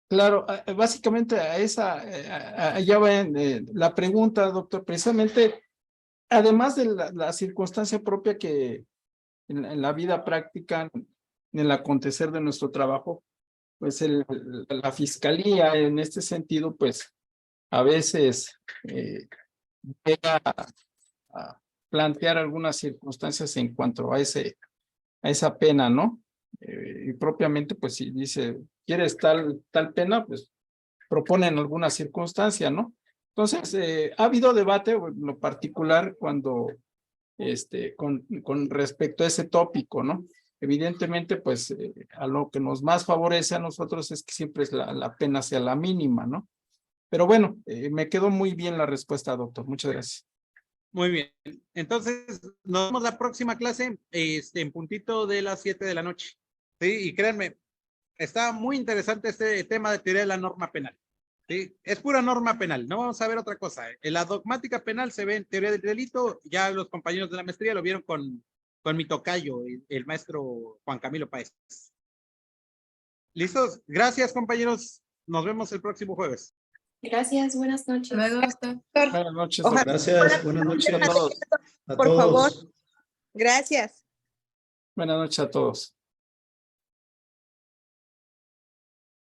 Claro, básicamente allá va la pregunta, doctor, precisamente, además de la circunstancia propia que en la vida práctica, en el acontecer de nuestro trabajo, pues la fiscalía en este sentido, pues a veces llega a plantear algunas circunstancias en cuanto a esa pena, ¿no? Y propiamente, pues si dice, ¿quieres tal pena? Pues proponen alguna circunstancia, ¿no? Entonces, ha habido debate en lo particular cuando, con respecto a ese tópico, ¿no? Evidentemente, pues, a lo que nos más favorece a nosotros es que siempre la pena sea la mínima, ¿no? Pero bueno, me quedó muy bien la respuesta, doctor. Muchas gracias. Muy bien. Entonces, nos vemos la próxima clase, en puntito de las 7 de la noche. Sí, y créanme, está muy interesante este tema de teoría de la norma penal. Sí, es pura norma penal, no vamos a ver otra cosa. En la dogmática penal se ve en teoría del delito, ya los compañeros de la maestría lo vieron con mi tocayo, el maestro Juan Camilo Páez. ¿Listos? Gracias, compañeros. Nos vemos el próximo jueves. Gracias, buenas noches. Luego, doctor. Buenas noches. Ojalá- Gracias, buenas noches a todos. a Por favor. todos. Gracias. Buenas noches a todos.